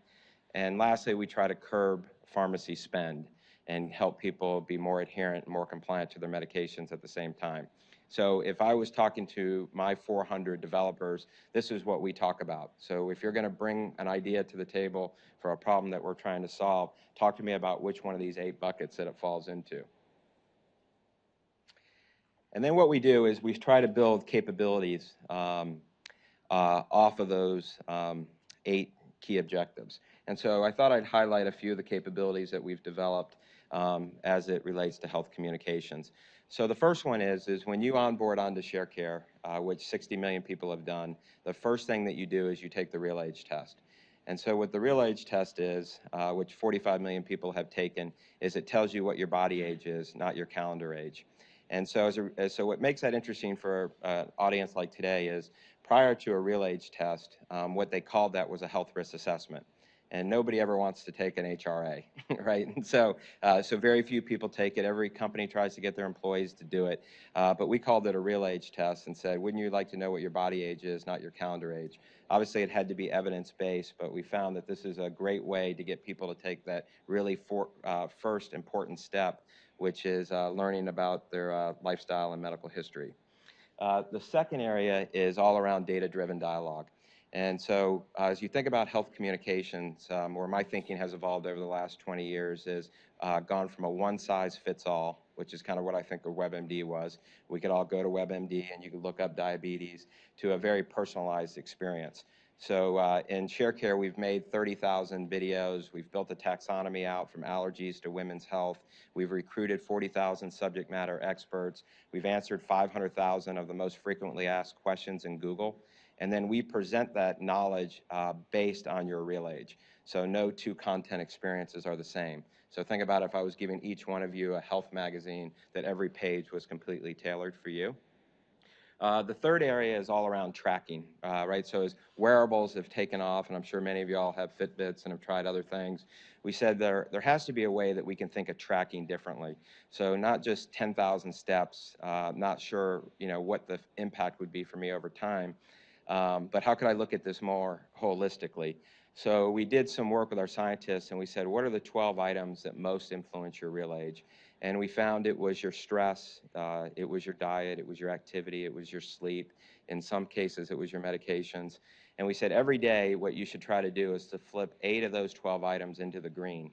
And lastly, we try to curb pharmacy spend and help people be more adherent and more compliant to their medications at the same time. So if I was talking to my 400 developers, this is what we talk about. So if you're going to bring an idea to the table for a problem that we're trying to solve, talk to me about which one of these 8 buckets that it falls into. And then what we do is we try to build capabilities off of those 8 key objectives. And so I thought I'd highlight a few of the capabilities that we've developed as it relates to health communications. So the first one is when you onboard onto ShareCare, which 60 million people have done, the first thing that you do is you take the real age test. And so what the real age test is, which 45 million people have taken, is it tells you what your body age is, not your calendar age. And so, so what makes that interesting for an audience like today is prior to a real age test, what they called that was a health risk assessment. And nobody ever wants to take an HRA, right? And so, so very few people take it. Every company tries to get their employees to do it. But we called it a real age test and said, wouldn't you like to know what your body age is, not your calendar age? Obviously, it had to be evidence-based, but we found that this is a great way to get people to take that really first important step, which is learning about their lifestyle and medical history. The second area is all around data-driven dialogue. And so as you think about health communications, where my thinking has evolved over the last 20 years is gone from a one-size-fits-all, which is kind of what I think of WebMD was. We could all go to WebMD and you could look up diabetes, to a very personalized experience. So in ShareCare, we've made 30,000 videos. We've built a taxonomy out from allergies to women's health. We've recruited 40,000 subject matter experts. We've answered 500,000 of the most frequently asked questions in Google. And then we present that knowledge based on your real age. So no two content experiences are the same. So think about if I was giving each one of you a health magazine, that every page was completely tailored for you. The third area is all around tracking, right? So as wearables have taken off, and I'm sure many of you all have Fitbits and have tried other things, we said there has to be a way that we can think of tracking differently. So not just 10,000 steps, not sure what the impact would be for me over time, but how could I look at this more holistically? So we did some work with our scientists and we said, what are the 12 items that most influence your real age? And we found it was your stress, it was your diet, it was your activity, it was your sleep. In some cases, it was your medications. And we said every day what you should try to do is to flip 8 of those 12 items into the green.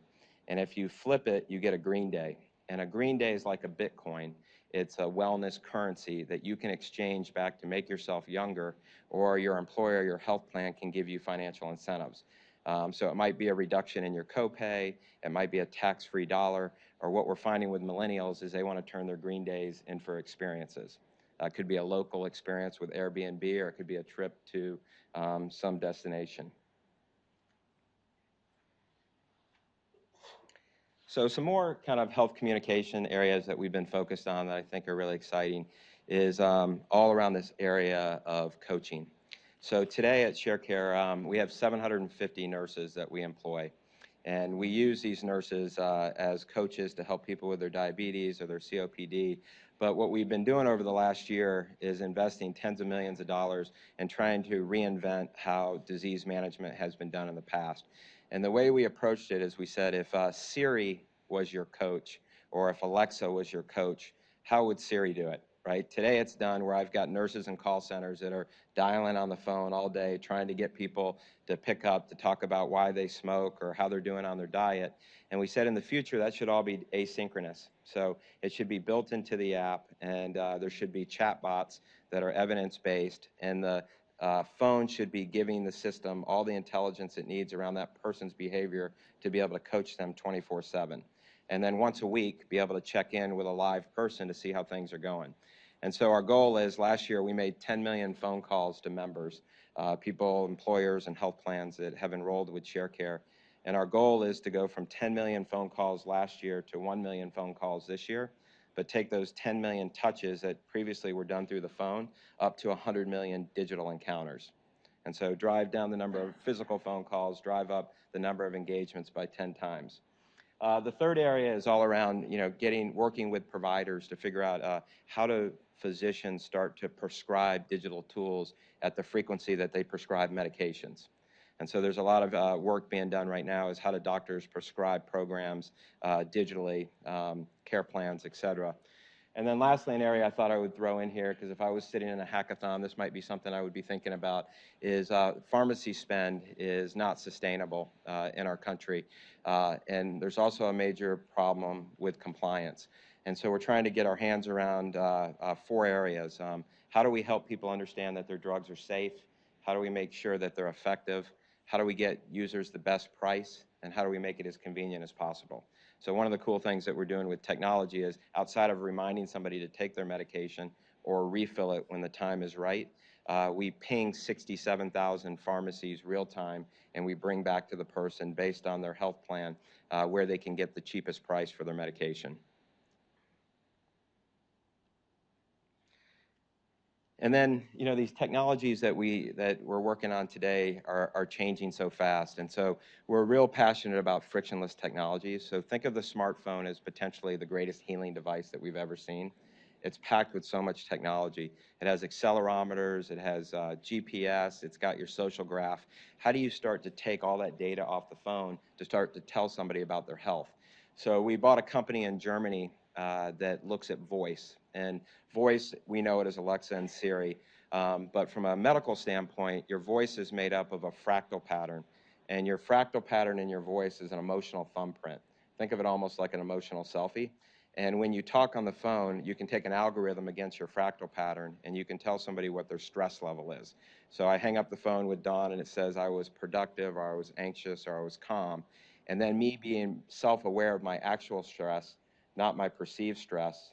And if you flip it, you get a green day. And a green day is like a Bitcoin. It's a wellness currency that you can exchange back to make yourself younger, or your employer, your health plan can give you financial incentives. So it might be a reduction in your copay, it might be a tax-free dollar, or what we're finding with millennials is they want to turn their green days in for experiences. It could be a local experience with Airbnb, or it could be a trip to some destination. So some more kind of health communication areas that we've been focused on that I think are really exciting is all around this area of coaching. So today at ShareCare, we have 750 nurses that we employ. And we use these nurses as coaches to help people with their diabetes or their COPD. But what we've been doing over the last year is investing tens of millions of dollars and trying to reinvent how disease management has been done in the past. And the way we approached it is we said, if Siri was your coach, or if Alexa was your coach, how would Siri do it, right? Today it's done where I've got nurses and call centers that are dialing on the phone all day, trying to get people to pick up, to talk about why they smoke or how they're doing on their diet. And we said in the future, that should all be asynchronous. So it should be built into the app, and there should be chat bots that are evidence-based, and the phone should be giving the system all the intelligence it needs around that person's behavior to be able to coach them 24/7. And then once a week, be able to check in with a live person to see how things are going. And so our goal is, last year we made 10 million phone calls to members, people, employers, and health plans that have enrolled with ShareCare. And our goal is to go from 10 million phone calls last year to 1 million phone calls this year, but take those 10 million touches that previously were done through the phone up to 100 million digital encounters. And so drive down the number of physical phone calls, drive up the number of engagements by 10 times. The third area is all around, working with providers to figure out how do physicians start to prescribe digital tools at the frequency that they prescribe medications. And so there's a lot of work being done right now is how do doctors prescribe programs digitally, care plans, et cetera. And then lastly, an area I thought I would throw in here, because if I was sitting in a hackathon, this might be something I would be thinking about, is pharmacy spend is not sustainable in our country. And there's also a major problem with compliance. And so we're trying to get our hands around 4 areas. How do we help people understand that their drugs are safe? How do we make sure that they're effective? How do we get users the best price? And how do we make it as convenient as possible? So one of the cool things that we're doing with technology is, outside of reminding somebody to take their medication or refill it when the time is right, we ping 67,000 pharmacies real time, and we bring back to the person based on their health plan where they can get the cheapest price for their medication. And then, you know, these technologies that we're working on today are changing so fast. And so we're real passionate about frictionless technologies. So think of the smartphone as potentially the greatest healing device that we've ever seen. It's packed with so much technology. It has accelerometers, it has GPS, it's got your social graph. How do you start to take all that data off the phone to start to tell somebody about their health? So we bought a company in Germany that looks at voice. And voice, we know it as Alexa and Siri. But from a medical standpoint, your voice is made up of a fractal pattern. And your fractal pattern in your voice is an emotional thumbprint. Think of it almost like an emotional selfie. And when you talk on the phone, you can take an algorithm against your fractal pattern, and you can tell somebody what their stress level is. So I hang up the phone with Dawn, and it says I was productive, or I was anxious, or I was calm. And then me being self-aware of my actual stress, not my perceived stress,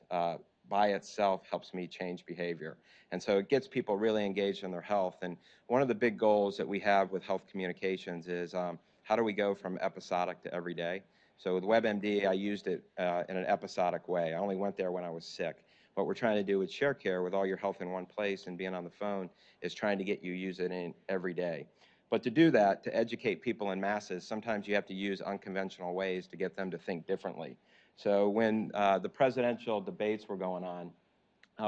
by itself helps me change behavior. And so it gets people really engaged in their health. And one of the big goals that we have with health communications is how do we go from episodic to everyday? So with WebMD, I used it in an episodic way. I only went there when I was sick. What we're trying to do with ShareCare, with all your health in one place and being on the phone, is trying to get you use it in every day. But to do that, to educate people in masses, sometimes you have to use unconventional ways to get them to think differently. So when the presidential debates were going on,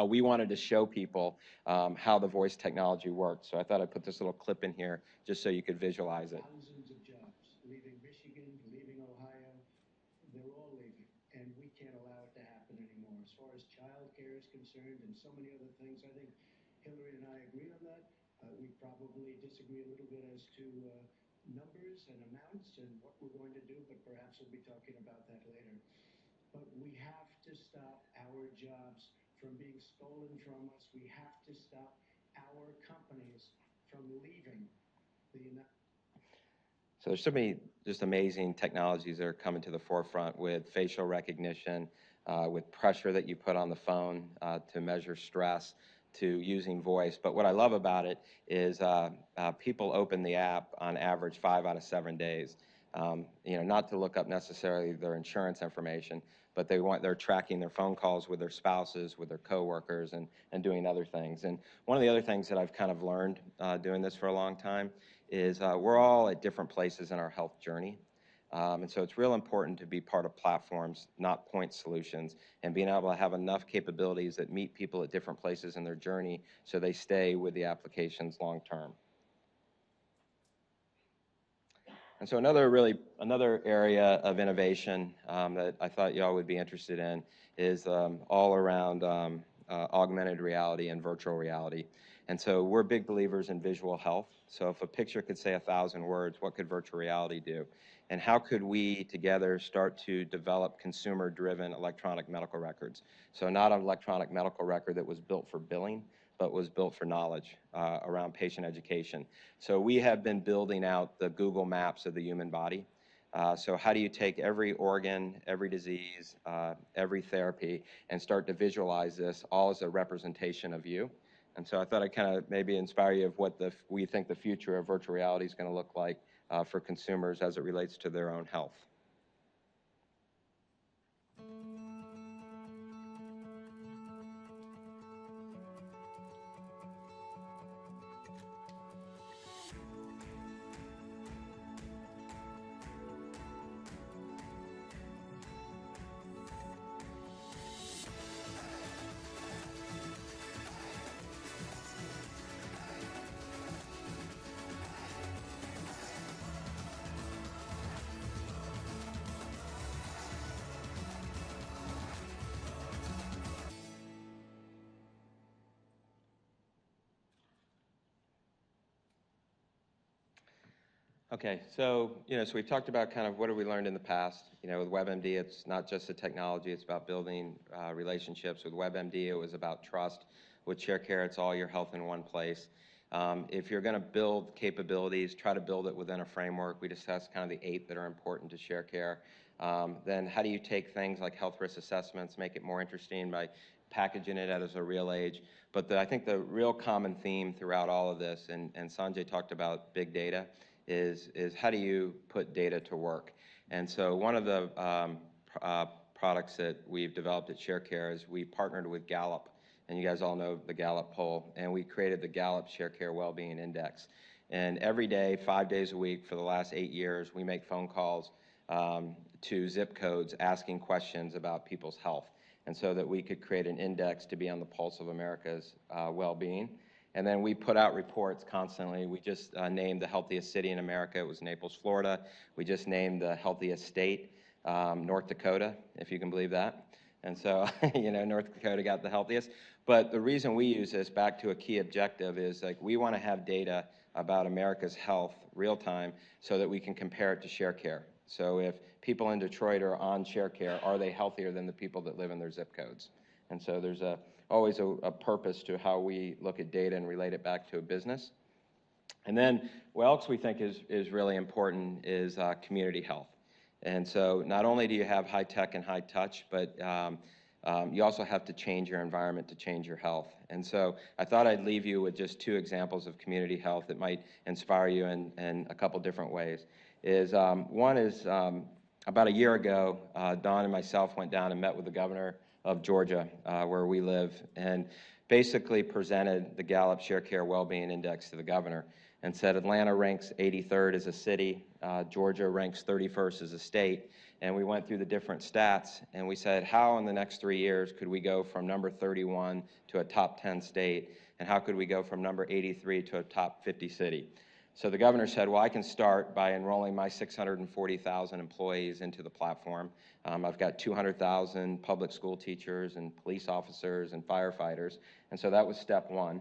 we wanted to show people how the voice technology worked. So I thought I'd put this little clip in here just so you could visualize it. Thousands of jobs leaving Michigan, leaving Ohio, they're all leaving, and we can't allow it to happen anymore. As far as child care is concerned and so many other things, I think Hillary and I agree on that. We probably disagree a little bit as to numbers and amounts and what we're going to do, but perhaps we'll be talking about that later. But we have to stop our jobs from being stolen from us. We have to stop our companies from leaving the United States. So there's so many just amazing technologies that are coming to the forefront with facial recognition, with pressure that you put on the phone to measure stress, to using voice. But what I love about it is people open the app on average 5 out of 7 days. You know, not to look up necessarily their insurance information, but they're tracking their phone calls with their spouses, with their coworkers, and doing other things. And one of the other things that I've kind of learned doing this for a long time is we're all at different places in our health journey. And so it's real important to be part of platforms, not point solutions, and being able to have enough capabilities that meet people at different places in their journey so they stay with the applications long term. And so another area of innovation that I thought y'all would be interested in is all around augmented reality and virtual reality. And so we're big believers in visual health. So if a picture could say 1,000 words, what could virtual reality do? And how could we together start to develop consumer-driven electronic medical records? So not an electronic medical record that was built for billing, but was built for knowledge around patient education. So we have been building out the Google Maps of the human body. So how do you take every organ, every disease, every therapy, and start to visualize this all as a representation of you? And so I thought I'd kind of maybe inspire you of what we think the future of virtual reality is going to look like for consumers as it relates to their own health. Okay, so we've talked about kind of what have we learned in the past. With WebMD, it's not just the technology; it's about building relationships. With WebMD, it was about trust. With ShareCare, it's all your health in one place. If you're going to build capabilities, try to build it within a framework. We discussed kind of the 8 that are important to ShareCare. Then how do you take things like health risk assessments, make it more interesting by packaging it as a real age? But I think the real common theme throughout all of this, and Sanjay talked about big data, is how do you put data to work? And so one of the products that we've developed at ShareCare is we partnered with Gallup, and you guys all know the Gallup poll, and we created the Gallup ShareCare Wellbeing Index. And every day, 5 days a week for the last 8 years, we make phone calls to zip codes asking questions about people's health, and so that we could create an index to be on the pulse of America's well-being. And then we put out reports constantly. We just named the healthiest city in America. It was Naples, Florida. We just named the healthiest state, North Dakota, if you can believe that. And so, you know, North Dakota got the healthiest. But the reason we use this, back to a key objective, is like we want to have data about America's health real time so that we can compare it to ShareCare. So if people in Detroit are on ShareCare, are they healthier than the people that live in their zip codes? And so there's always a purpose to how we look at data and relate it back to a business. And then what else we think is really important is community health. And so not only do you have high tech and high touch, but you also have to change your environment to change your health. And so I thought I'd leave you with just 2 examples of community health that might inspire you in a couple different ways. One is about a year ago, Don and myself went down and met with the governor of Georgia, where we live, and basically presented the Gallup ShareCare Wellbeing Index to the governor and said Atlanta ranks 83rd as a city, Georgia ranks 31st as a state, and we went through the different stats, and we said how in the next 3 years could we go from number 31 to a top 10 state, and how could we go from number 83 to a top 50 city? So the governor said, well, I can start by enrolling my 640,000 employees into the platform. I've got 200,000 public school teachers and police officers and firefighters, and so that was step 1.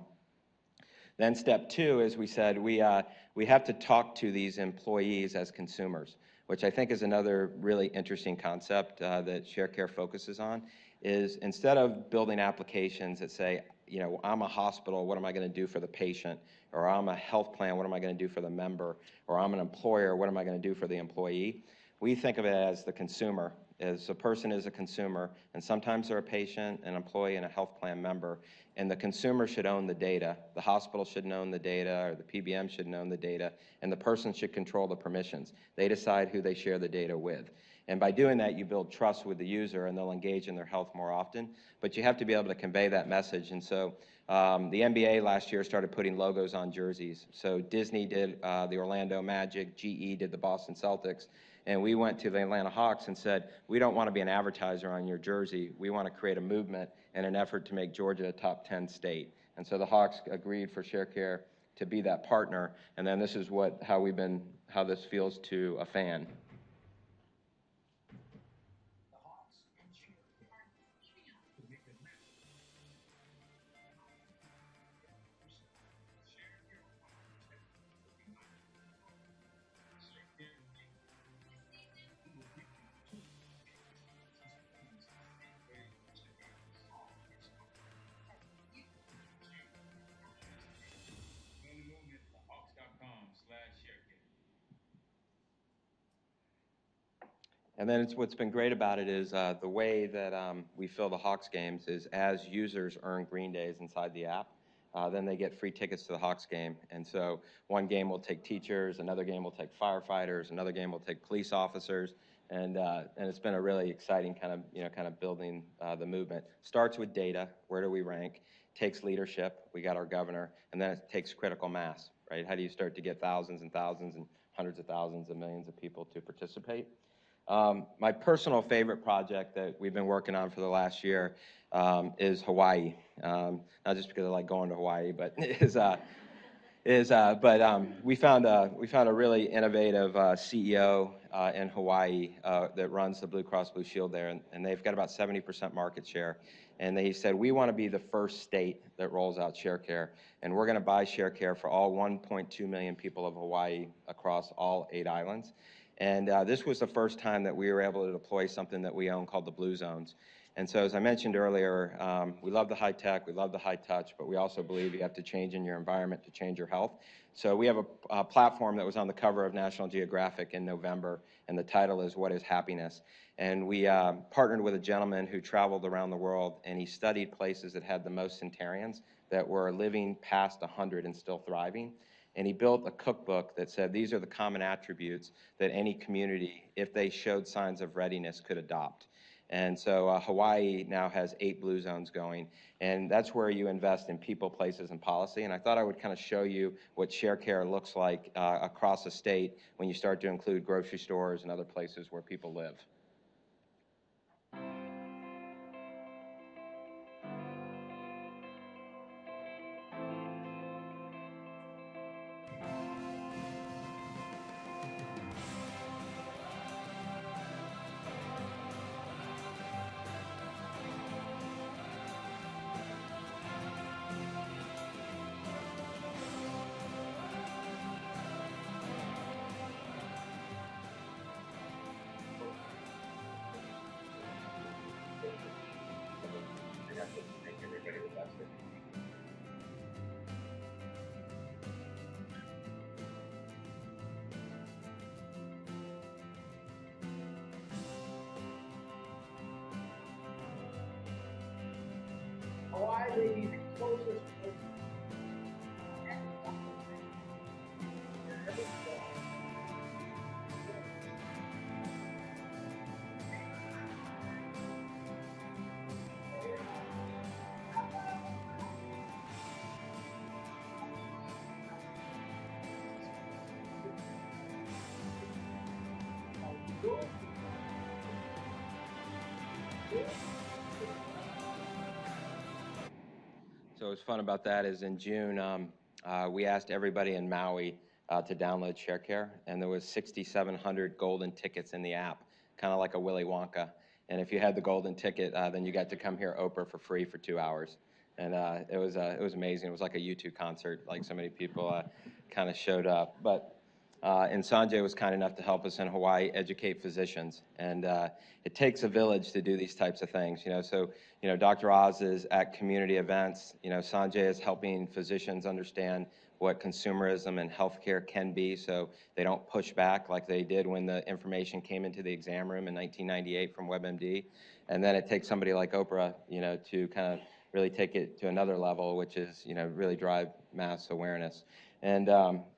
Then step 2 is we said we have to talk to these employees as consumers, which I think is another really interesting concept that ShareCare focuses on, is instead of building applications that say, you know, I'm a hospital, what am I going to do for the patient? Or I'm a health plan, what am I going to do for the member? Or I'm an employer, what am I going to do for the employee? We think of it as the consumer, as a person is a consumer, and sometimes they're a patient, an employee, and a health plan member, and the consumer should own the data. The hospital should own the data, or the PBM should own the data, and the person should control the permissions. They decide who they share the data with. And by doing that, you build trust with the user, and they'll engage in their health more often. But you have to be able to convey that message. And so the NBA last year started putting logos on jerseys. So Disney did the Orlando Magic, GE did the Boston Celtics, and we went to the Atlanta Hawks and said, we don't want to be an advertiser on your jersey. We want to create a movement in an effort to make Georgia a top 10 state. And so the Hawks agreed for ShareCare to be that partner. And then this is how this feels to a fan. And then what's been great about it is the way that we fill the Hawks games is as users earn green days inside the app, then they get free tickets to the Hawks game. And so one game will take teachers, another game will take firefighters, another game will take police officers, and it's been a really exciting kind of building the movement. Starts with data, where do we rank? Takes leadership, we got our governor, and then it takes critical mass, right? How do you start to get thousands and thousands and hundreds of thousands and millions of people to participate? My personal favorite project that we've been working on for the last year is Hawaii. Not just because I like going to Hawaii, but we found a really innovative CEO in Hawaii that runs the Blue Cross Blue Shield there, and they've got about 70% market share. And they said, we want to be the first state that rolls out ShareCare, and we're going to buy ShareCare for all 1.2 million people of Hawaii across all 8 islands. And this was the first time that we were able to deploy something that we own called the Blue Zones. And so as I mentioned earlier, we love the high tech, we love the high touch, but we also believe you have to change in your environment to change your health. So we have a platform that was on the cover of National Geographic in November, and the title is What is Happiness? And we partnered with a gentleman who traveled around the world, and he studied places that had the most centenarians that were living past 100 and still thriving. And he built a cookbook that said these are the common attributes that any community, if they showed signs of readiness, could adopt. And so Hawaii now has 8 blue zones going, and that's where you invest in people, places, and policy. And I thought I would kind of show you what ShareCare looks like across the state when you start to include grocery stores and other places where people live. Hawaii may be the closest place. So what's fun about that is in June, we asked everybody in Maui to download ShareCare, and there was 6,700 golden tickets in the app, kind of like a Willy Wonka. And if you had the golden ticket, then you got to come hear Oprah for free for 2 hours. And it was amazing. It was like a U2 concert, like so many people kind of showed up. But and Sanjay was kind enough to help us in Hawaii educate physicians. And it takes a village to do these types of things, you know. So, you know, Dr. Oz is at community events. You know, Sanjay is helping physicians understand what consumerism and healthcare can be, so they don't push back like they did when the information came into the exam room in 1998 from WebMD. And then it takes somebody like Oprah, you know, to kind of really take it to another level, which is, you know, really drive mass awareness. And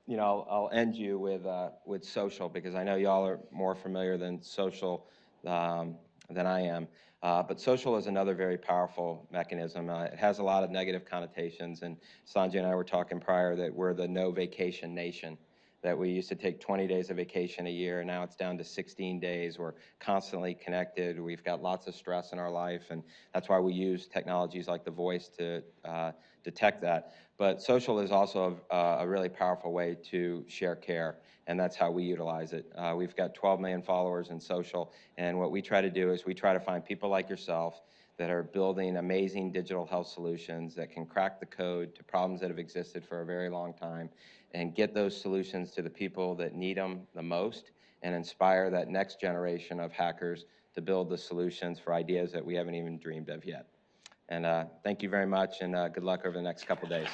you know, I'll end you with social, because I know y'all are more familiar than social than I am. But social is another very powerful mechanism. It has a lot of negative connotations, and Sanjay and I were talking prior that we're the no vacation nation, that we used to take 20 days of vacation a year, and now it's down to 16 days. We're constantly connected. We've got lots of stress in our life, and that's why we use technologies like the voice to detect that. But social is also a really powerful way to share care, and that's how we utilize it. We've got 12 million followers in social, and what we try to do is we try to find people like yourself that are building amazing digital health solutions that can crack the code to problems that have existed for a very long time, and get those solutions to the people that need them the most, and inspire that next generation of hackers to build the solutions for ideas that we haven't even dreamed of yet. And thank you very much, and good luck over the next couple days.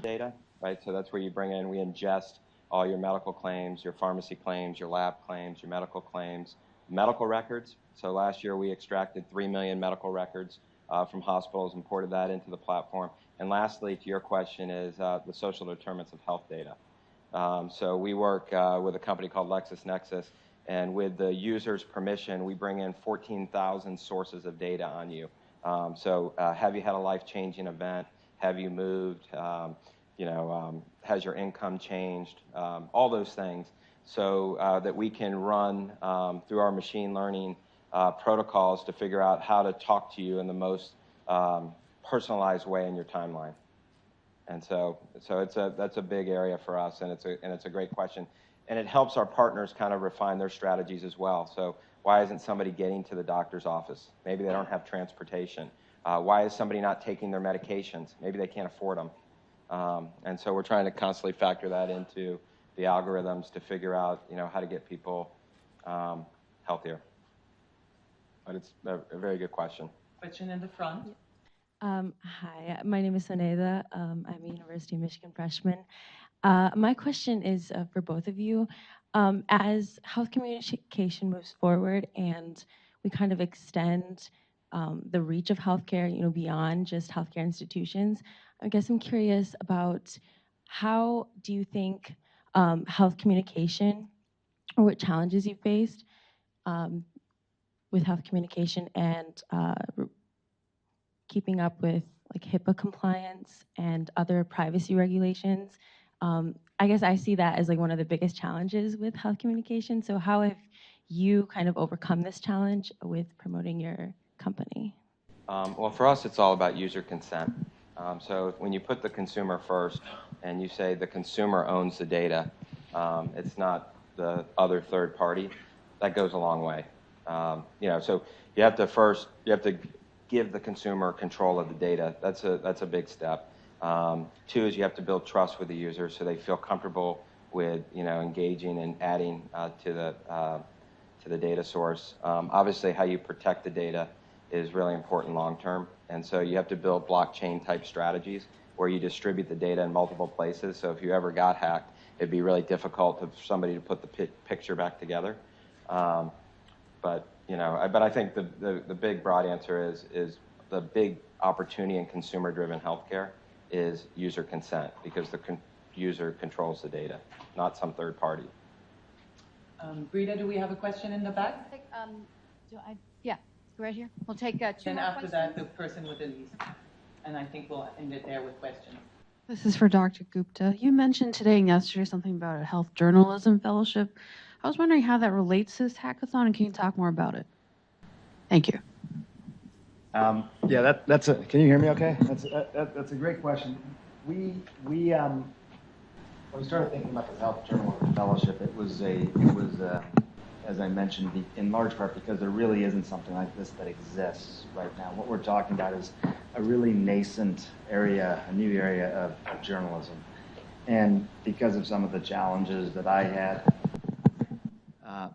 Data, right? So that's where you bring in, we ingest all your medical claims, your pharmacy claims, your lab claims, your medical claims, medical records. So last year we extracted 3 million medical records from hospitals and ported that into the platform. And lastly, to your question, is the social determinants of health data. So we work with a company called LexisNexis, and with the user's permission, we bring in 14,000 sources of data on you. So have you had a life-changing event? Have you moved? You know, has your income changed? All those things, so that we can run through our machine learning protocols to figure out how to talk to you in the most personalized way in your timeline. And so that's a big area for us, and it's a great question, and it helps our partners kind of refine their strategies as well. So why isn't somebody getting to the doctor's office? Maybe they don't have transportation. Why is somebody not taking their medications? Maybe they can't afford them. And so we're trying to constantly factor that into the algorithms to figure out, how to get people healthier. But it's a very good question. Question in the front. Hi, my name is Soneda. I'm a University of Michigan freshman. My question is for both of you. As health communication moves forward and we kind of extend the reach of healthcare, beyond just healthcare institutions, I guess I'm curious about how do you think health communication, or what challenges you faced with health communication and keeping up with like HIPAA compliance and other privacy regulations. I guess I see that as like one of the biggest challenges with health communication. So how have you kind of overcome this challenge with promoting your company? Well, for us, it's all about user consent. So when you put the consumer first and you say the consumer owns the data, it's not the other third party, that goes a long way. So you have to give the consumer control of the data. That's a big step. Two is you have to build trust with the user so they feel comfortable with engaging and adding to the data source. Obviously, how you protect the data is really important long term, and so you have to build blockchain type strategies where you distribute the data in multiple places. So if you ever got hacked, it'd be really difficult for somebody to put the picture back together. But I think the big broad answer is the big opportunity in consumer-driven healthcare is user consent, because the user controls the data, not some third party. Brita, do we have a question in the back? Yeah, right here. We'll take two Then more after questions. that, the person with the least. And I think we'll end it there with questions. This is for Dr. Gupta. You mentioned today and yesterday something about a health journalism fellowship. I was wondering how that relates to this hackathon, and can you talk more about it? Thank you. Yeah, can you hear me okay? That's a great question. When we started thinking about the Health Journalism Fellowship, it was as I mentioned, in large part because there really isn't something like this that exists right now. What we're talking about is a really nascent area, a new area of journalism. And because of some of the challenges that I had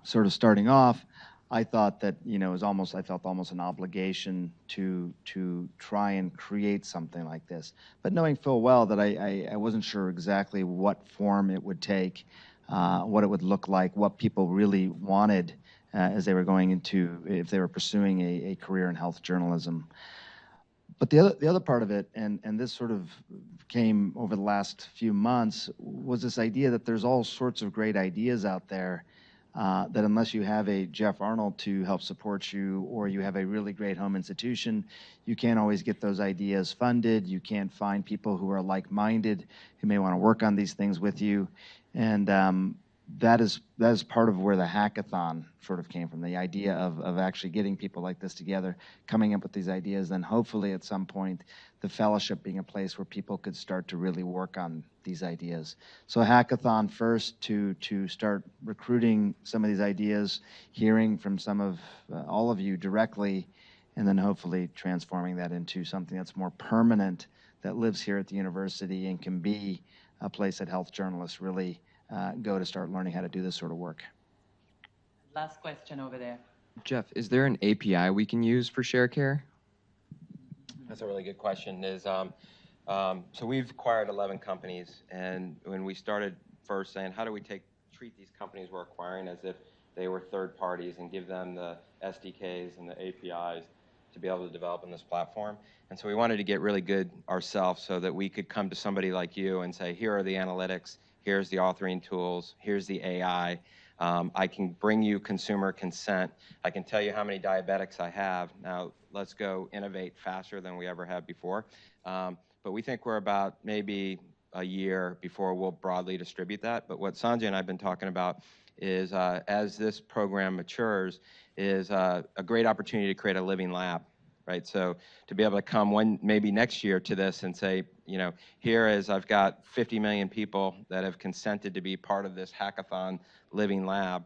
sort of starting off, I thought that, I felt almost an obligation to try and create something like this. But knowing full well that I wasn't sure exactly what form it would take, what it would look like, what people really wanted as they were going into, if they were pursuing a career in health journalism. But the other part of it, and this sort of came over the last few months, was this idea that there's all sorts of great ideas out there that unless you have a Jeff Arnold to help support you, or you have a really great home institution, you can't always get those ideas funded. You can't find people who are like-minded, who may want to work on these things with you. And that is part of where the hackathon sort of came from, the idea of actually getting people like this together, coming up with these ideas, then hopefully at some point the fellowship being a place where people could start to really work on these ideas. So a hackathon first to start recruiting some of these ideas, hearing from some of all of you directly, and then hopefully transforming that into something that's more permanent, that lives here at the university and can be a place that health journalists really go to start learning how to do this sort of work. Last question over there. Jeff, is there an API we can use for ShareCare? That's a really good question. So we've acquired 11 companies, and when we started first saying, how do we treat these companies we're acquiring as if they were third parties and give them the SDKs and the APIs to be able to develop in this platform. And so we wanted to get really good ourselves so that we could come to somebody like you and say, here are the analytics, here's the authoring tools, here's the AI. I can bring you consumer consent. I can tell you how many diabetics I have. Now, let's go innovate faster than we ever have before. But we think we're about maybe a year before we'll broadly distribute that. But what Sanjay and I have been talking about is as this program matures, is a great opportunity to create a living lab, right? So to be able to come maybe next year to this and say, here is, I've got 50 million people that have consented to be part of this hackathon living lab.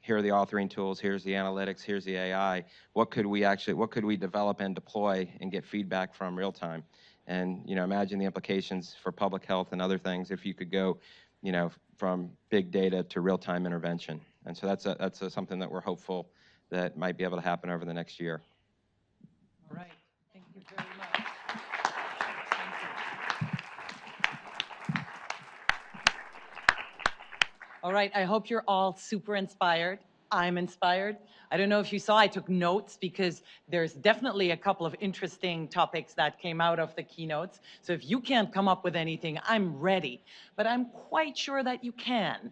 Here are the authoring tools, here's the analytics, here's the AI. What could we develop and deploy and get feedback from real time? And imagine the implications for public health and other things if you could go, from big data to real-time intervention. And so that's something that we're hopeful that might be able to happen over the next year. All right. Thank you very much. Thank you. All right. I hope you're all super inspired. I'm inspired. I don't know if you saw, I took notes because there's definitely a couple of interesting topics that came out of the keynotes. So if you can't come up with anything, I'm ready. But I'm quite sure that you can.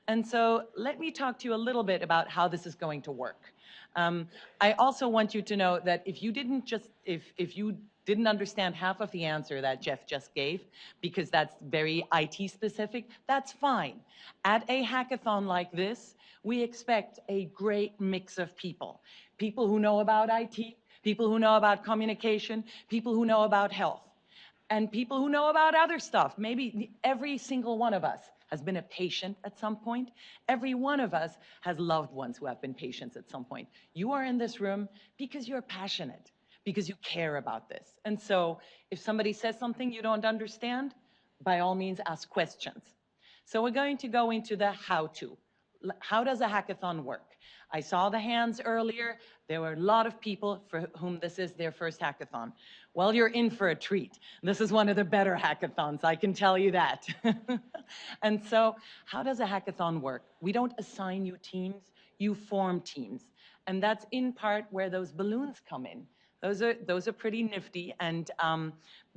And so let me talk to you a little bit about how this is going to work. I also want you to know that if you didn't understand half of the answer that Jeff just gave, because that's very IT specific, that's fine. At a hackathon like this, we expect a great mix of people. People who know about IT, people who know about communication, people who know about health, and people who know about other stuff. Maybe every single one of us has been a patient at some point. Every one of us has loved ones who have been patients at some point. You are in this room because you're passionate, because you care about this. And so if somebody says something you don't understand, by all means ask questions. So we're going to go into the how-to. How does a hackathon work? I saw the hands earlier. There were a lot of people for whom this is their first hackathon. Well, you're in for a treat. This is one of the better hackathons, I can tell you that. And so how does a hackathon work? We don't assign you teams, you form teams. And that's in part where those balloons come in. Those are pretty nifty. And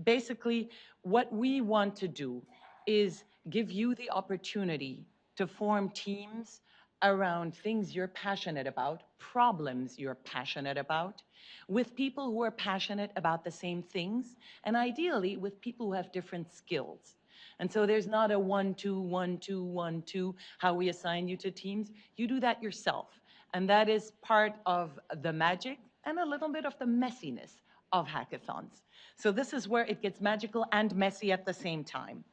basically, what we want to do is give you the opportunity to form teams around things you're passionate about, problems you're passionate about, with people who are passionate about the same things, and ideally with people who have different skills. And so there's not a 1-2, 1-2, 1-2, how we assign you to teams. You do that yourself. And that is part of the magic and a little bit of the messiness of hackathons. So this is where it gets magical and messy at the same time.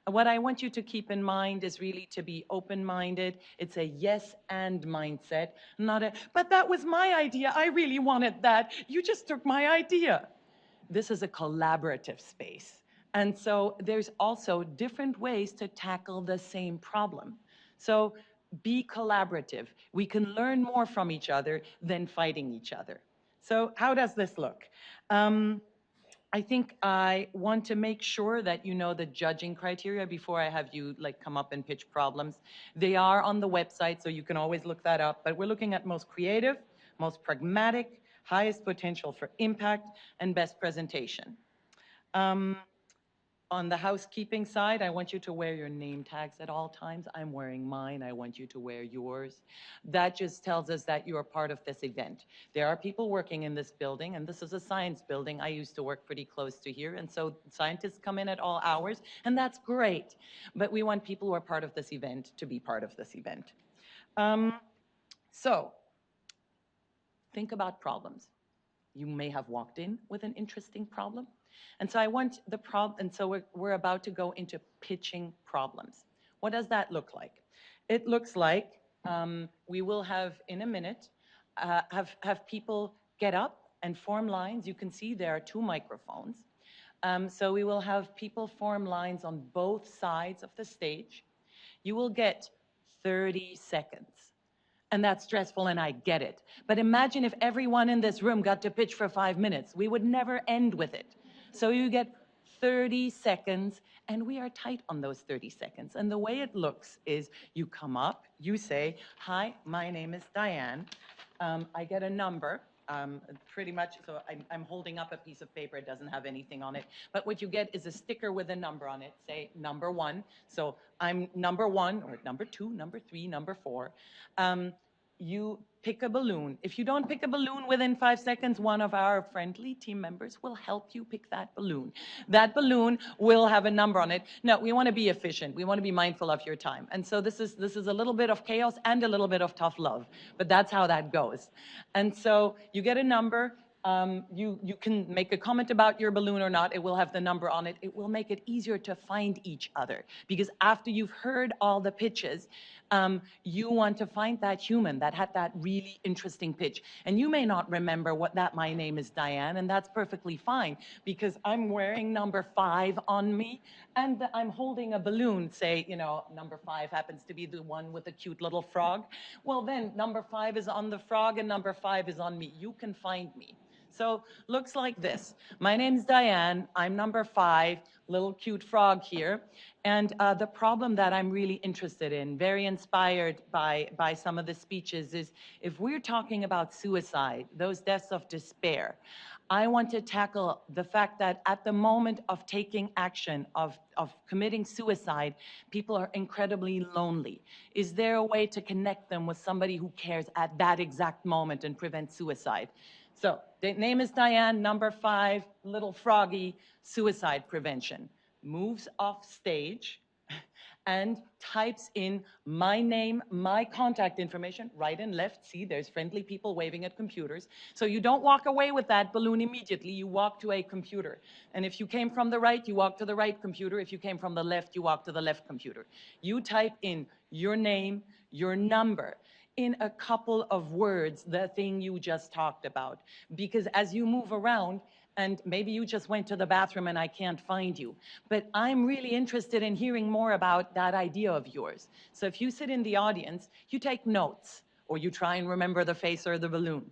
What I want you to keep in mind is really to be open-minded. It's a yes and mindset, not a, but that was my idea. I really wanted that. You just took my idea. This is a collaborative space. And so there's also different ways to tackle the same problem. So be collaborative. We can learn more from each other than fighting each other. So how does this look? I think I want to make sure that you know the judging criteria before I have you come up and pitch problems. They are on the website, so you can always look that up. But we're looking at most creative, most pragmatic, highest potential for impact, and best presentation. On the housekeeping side, I want you to wear your name tags at all times. I'm wearing mine. I want you to wear yours. That just tells us that you are part of this event. There are people working in this building, and this is a science building. I used to work pretty close to here, and so scientists come in at all hours, and that's great. But we want people who are part of this event to be part of this event. So think about problems. You may have walked in with an interesting problem. And so I want the problem, and so we're about to go into pitching problems. What does that look like? It looks like we will have, in a minute, have people get up and form lines. You can see there are 2 microphones. So we will have people form lines on both sides of the stage. You will get 30 seconds. And that's stressful, and I get it. But imagine if everyone in this room got to pitch for 5 minutes. We would never end with it. So you get 30 seconds, and we are tight on those 30 seconds. And the way it looks is you come up, you say, hi, my name is Diane. I get a number, pretty much, so I'm holding up a piece of paper. It doesn't have anything on it. But what you get is a sticker with a number on it, say number 1. So I'm number 1, or number 2, number 3, number 4. You pick a balloon. If you don't pick a balloon within 5 seconds, one of our friendly team members will help you pick that balloon. That balloon will have a number on it. No, we want to be efficient. We want to be mindful of your time. And so this is a little bit of chaos and a little bit of tough love, but that's how that goes. And so you get a number. You can make a comment about your balloon or not. It will have the number on it. It will make it easier to find each other, because after you've heard all the pitches, you want to find that human that had that really interesting pitch. And you may not remember my name is Diane, and that's perfectly fine, because I'm wearing number 5 on me, and I'm holding a balloon, say, you know, number 5 happens to be the one with the cute little frog, well then number 5 is on the frog and number 5 is on me. You can find me. So looks like this. My name's Diane. I'm number 5, little cute frog here. And the problem that I'm really interested in, very inspired by some of the speeches, is if we're talking about suicide, those deaths of despair, I want to tackle the fact that at the moment of taking action, of committing suicide, people are incredibly lonely. Is there a way to connect them with somebody who cares at that exact moment and prevent suicide? So the name is Diane, number 5, little froggy, suicide prevention. Moves off stage and types in my name, my contact information, right and left. See, there's friendly people waving at computers. So you don't walk away with that balloon immediately. You walk to a computer. And if you came from the right, you walk to the right computer. If you came from the left, you walk to the left computer. You type in your name, your number, in a couple of words, the thing you just talked about. Because as you move around, and maybe you just went to the bathroom and I can't find you, but I'm really interested in hearing more about that idea of yours. So if you sit in the audience, you take notes, or you try and remember the face or the balloon.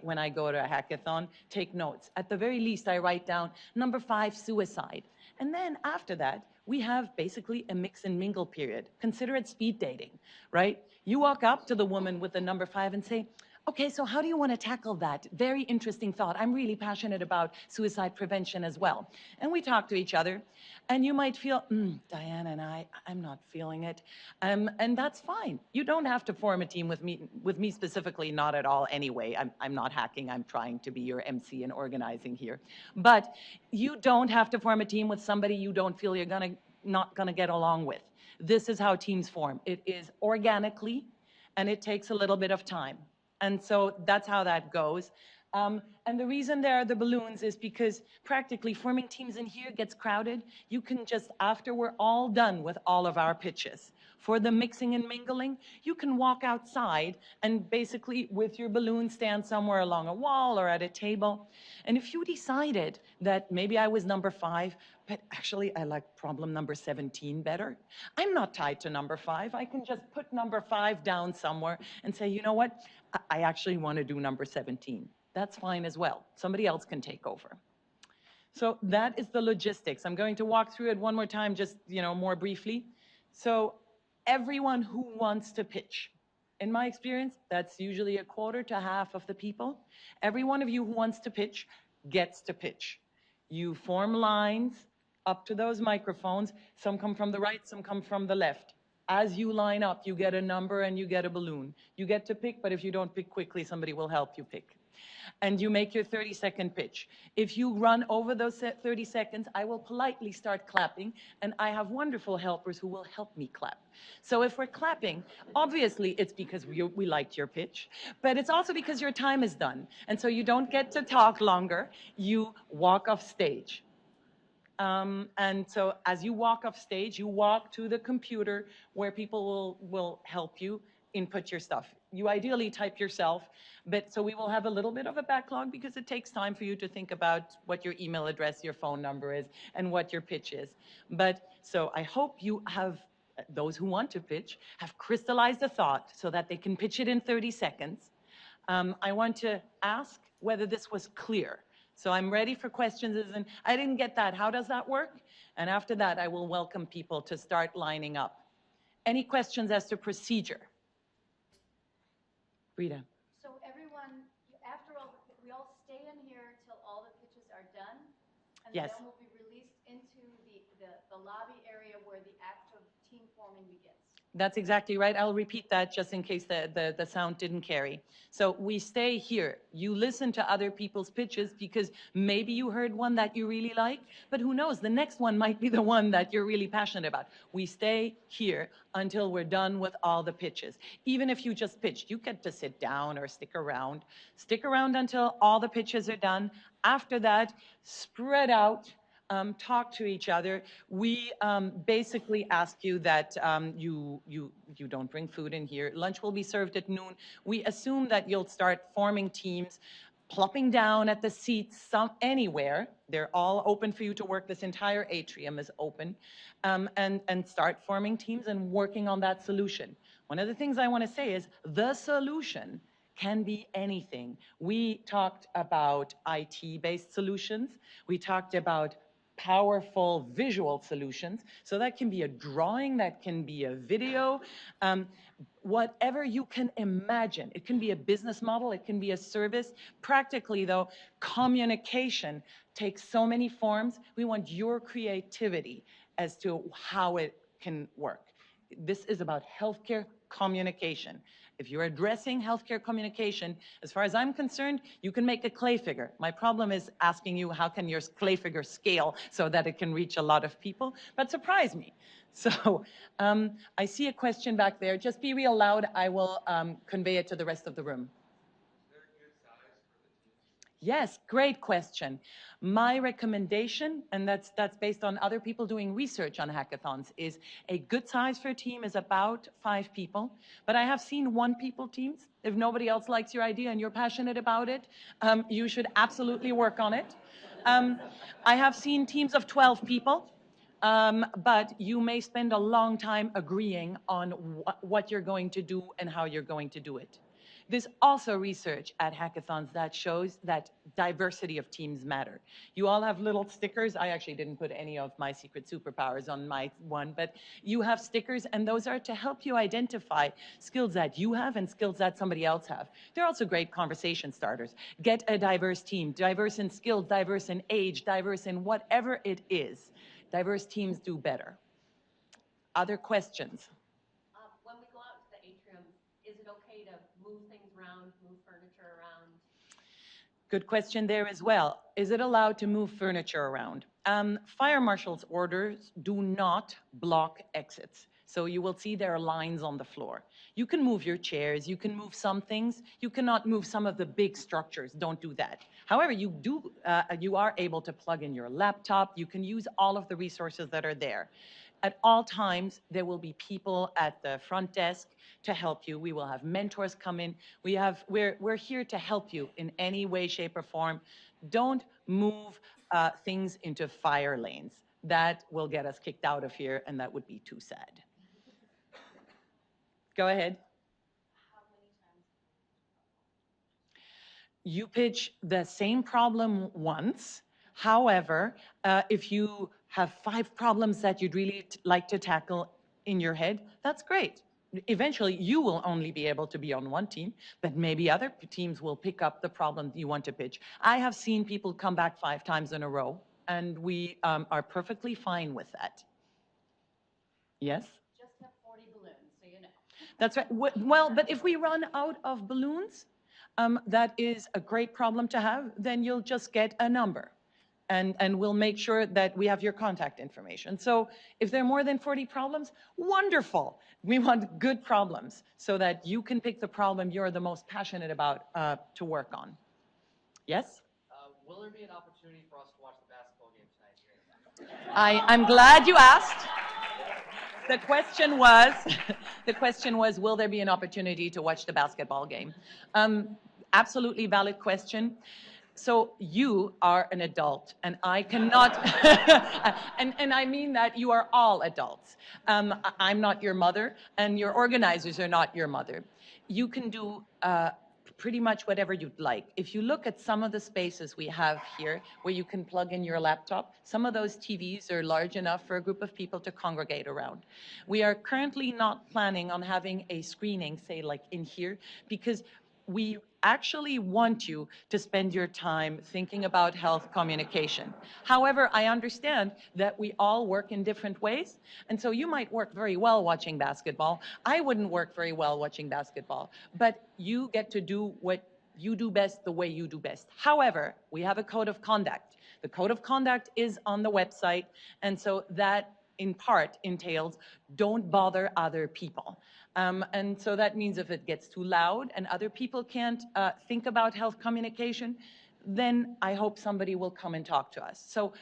When I go to a hackathon, take notes. At the very least, I write down number 5, suicide. And then after that, we have basically a mix and mingle period. Consider it speed dating, right? You walk up to the woman with the number 5 and say, okay, so how do you want to tackle that? Very interesting thought. I'm really passionate about suicide prevention as well. And we talk to each other, and you might feel, Diane and I'm not feeling it. And that's fine. You don't have to form a team with me specifically, not at all anyway. I'm not hacking. I'm trying to be your MC and organizing here. But you don't have to form a team with somebody you don't feel you're not gonna get along with. This is how teams form. It is organically, and it takes a little bit of time. And so that's how that goes. And the reason there are the balloons is because practically forming teams in here gets crowded. You can just, after we're all done with all of our pitches, for the mixing and mingling, you can walk outside and basically with your balloon stand somewhere along a wall or at a table. And if you decided that maybe I was number 5, but actually I like problem number 17 better, I'm not tied to number 5. I can just put number 5 down somewhere and say, you know what, I actually want to do number 17. That's fine as well. Somebody else can take over. So that is the logistics. I'm going to walk through it one more time, just, more briefly. So everyone who wants to pitch, in my experience, that's usually a quarter to half of the people. Every one of you who wants to pitch gets to pitch. You form lines up to those microphones. Some come from the right, some come from the left. As you line up, you get a number and you get a balloon. You get to pick, but if you don't pick quickly, somebody will help you pick. And you make your 30-second pitch. If you run over those 30 seconds, I will politely start clapping, and I have wonderful helpers who will help me clap. So if we're clapping, obviously it's because we liked your pitch, but it's also because your time is done. And so you don't get to talk longer, you walk off stage. And so as you walk off stage, you walk to the computer where people will help you input your stuff. You ideally type yourself, but so we will have a little bit of a backlog because it takes time for you to think about what your email address, your phone number is, and what your pitch is. But so I hope you have, those who want to pitch, have crystallized a thought so that they can pitch it in 30 seconds. I want to ask whether this was clear. So I'm ready for questions, and I didn't get that. How does that work? And after that, I will welcome people to start lining up. Any questions as to procedure? Rita. So everyone, after all, we all stay in here till all the pitches are done, and Yes. then we'll be released into the lobby area where the act of team forming begins. That's exactly right. I'll repeat that just in case the sound didn't carry. So we stay here. You listen to other people's pitches because maybe you heard one that you really like, but who knows, the next one might be the one that you're really passionate about. We stay here until we're done with all the pitches. Even if you just pitched, you get to sit down or stick around. Stick around until all the pitches are done. After that, spread out. Talk to each other. We basically ask you that you don't bring food in here. Lunch will be served at noon. We assume that you'll start forming teams plopping down at the seats anywhere. They're all open for you to work. This entire atrium is open. And start forming teams and working on that solution. One of the things I want to say is the solution can be anything. We talked about IT-based solutions. We talked about powerful visual solutions. So that can be a drawing, that can be a video, whatever you can imagine. It can be a business model, it can be a service. Practically though, communication takes so many forms. We want your creativity as to how it can work. This is about healthcare communication. If you're addressing healthcare communication, as far as I'm concerned, you can make a clay figure. My problem is asking you, how can your clay figure scale so that it can reach a lot of people? But surprise me. So I see a question back there. Just be real loud. I will convey it to the rest of the room. Yes, great question. My recommendation, and that's based on other people doing research on hackathons, is a good size for a team is about 5 people. But I have seen 1-people teams. If nobody else likes your idea and you're passionate about it, you should absolutely work on it. I have seen teams of 12 people. But you may spend a long time agreeing on what you're going to do and how you're going to do it. There's also research at hackathons that shows that diversity of teams matter. You all have little stickers. I actually didn't put any of my secret superpowers on my one, but you have stickers, and those are to help you identify skills that you have and skills that somebody else have. They're also great conversation starters. Get a diverse team, diverse in skills, diverse in age, diverse in whatever it is. Diverse teams do better. Other questions? When we go out to the atrium, is it okay to move things around, move furniture around? Good question there as well. Is it allowed to move furniture around? Fire marshal's orders do not block exits. So you will see there are lines on the floor. You can move your chairs, you can move some things. You cannot move some of the big structures. Don't do that. However, you are able to plug in your laptop. You can use all of the resources that are there. At all times, there will be people at the front desk to help you. We will have mentors come in. We're here to help you in any way, shape, or form. Don't move things into fire lanes. That will get us kicked out of here, and that would be too sad. Go ahead. How many times? You pitch the same problem once. However, if you have 5 problems that you'd really like to tackle in your head, that's great. Eventually, you will only be able to be on one team, but maybe other teams will pick up the problem you want to pitch. I have seen people come back 5 times in a row, and we are perfectly fine with that. Yes? Just have 40 balloons, so you know. That's right. Well, but if we run out of balloons, that is a great problem to have. Then you'll just get a number, and we'll make sure that we have your contact information. So if there are more than 40 problems, wonderful. We want good problems so that you can pick the problem you're the most passionate about to work on. Yes? Will there be an opportunity for us to watch the basketball game tonight? I'm glad you asked. The question was, will there be an opportunity to watch the basketball game? Absolutely valid question. So you are an adult, and I cannot, and I mean that you are all adults. I'm not your mother, and your organizers are not your mother. You can do pretty much whatever you'd like. If you look at some of the spaces we have here where you can plug in your laptop, some of those TVs are large enough for a group of people to congregate around. We are currently not planning on having a screening, say like in here, because we actually want you to spend your time thinking about health communication. However, I understand that we all work in different ways, and so you might work very well watching basketball. I wouldn't work very well watching basketball, but you get to do what you do best the way you do best. However, we have a code of conduct. The code of conduct is on the website, and so that in part entails don't bother other people. And so that means if it gets too loud and other people can't think about health communication, then I hope somebody will come and talk to us. So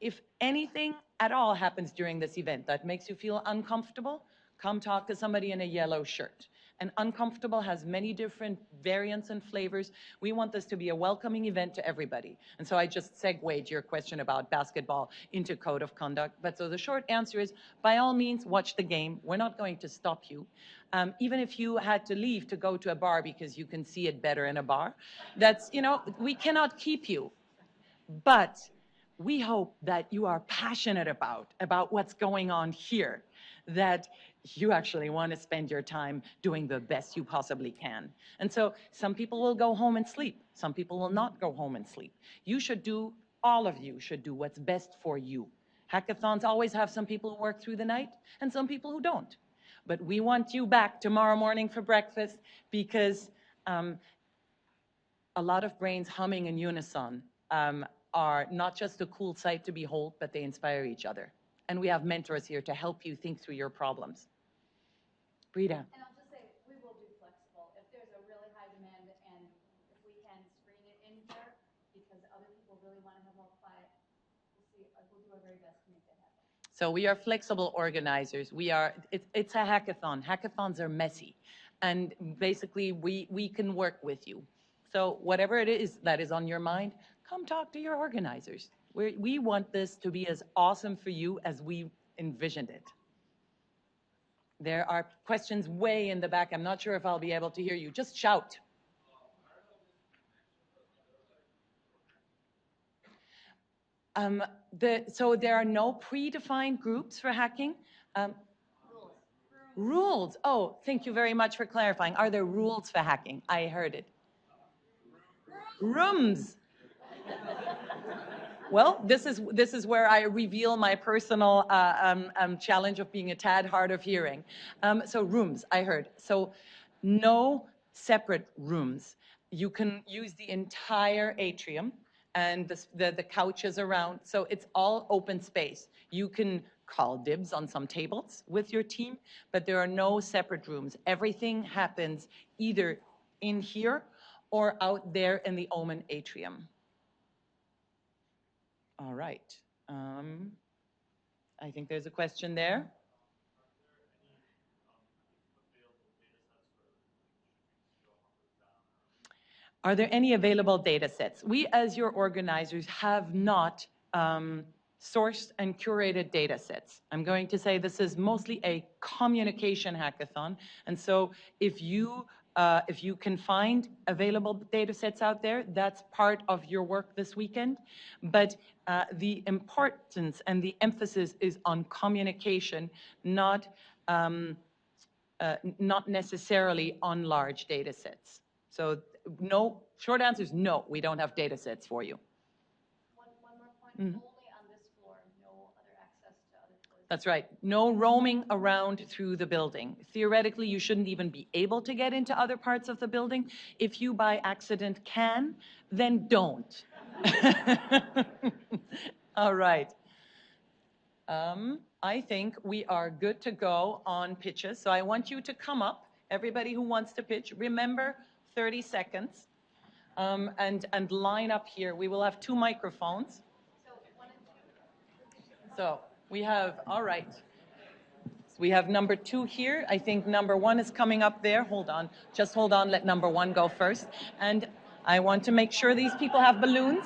if anything at all happens during this event that makes you feel uncomfortable, come talk to somebody in a yellow shirt. And uncomfortable has many different variants and flavors. We want this to be a welcoming event to everybody. And so I just segued your question about basketball into code of conduct. But so the short answer is, by all means, watch the game. We're not going to stop you. Even if you had to leave to go to a bar because you can see it better in a bar, that's, we cannot keep you. But we hope that you are passionate about what's going on here, that you actually want to spend your time doing the best you possibly can. And so some people will go home and sleep. Some people will not go home and sleep. All of you should do what's best for you. Hackathons always have some people who work through the night and some people who don't. But we want you back tomorrow morning for breakfast because a lot of brains humming in unison are not just a cool sight to behold, but they inspire each other. And we have mentors here to help you think through your problems. Brita. And I'll just say, we will be flexible. If there's a really high demand and if we can screen it in here because other people really want to have more quiet, we'll do our very best to make that happen. So we are flexible organizers. It's a hackathon. Hackathons are messy. And basically, we can work with you. So whatever it is that is on your mind, come talk to your organizers. We want this to be as awesome for you as we envisioned it. There are questions way in the back. I'm not sure if I'll be able to hear you. Just shout. So there are no predefined groups for hacking. Rules. Oh, thank you very much for clarifying. Are there rules for hacking? I heard it. Rooms. Well, this is where I reveal my personal challenge of being a tad hard of hearing. So rooms, I heard. So no separate rooms. You can use the entire atrium and the couches around. So it's all open space. You can call dibs on some tables with your team, but there are no separate rooms. Everything happens either in here or out there in the Omen atrium. All right. I think there's a question there. Are there any available data sets? We, as your organizers, have not sourced and curated data sets. I'm going to say this is mostly a communication hackathon. And so if you can find available data sets out there, that's part of your work this weekend. But the importance and the emphasis is on communication, not necessarily on large data sets. So no, short answer is no, we don't have data sets for you. One more point, only on this floor, no other access to other floors. That's right. No roaming around through the building. Theoretically, you shouldn't even be able to get into other parts of the building. If you by accident can, then don't. All right. I think we are good to go on pitches. So I want you to come up, everybody who wants to pitch. Remember, 30 seconds. And line up here. We will have 2 microphones. So 1 and 2. So we have, all right. So we have number 2 here. I think number 1 is coming up there. Hold on. Just hold on. Let number 1 go first. And I want to make sure these people have balloons.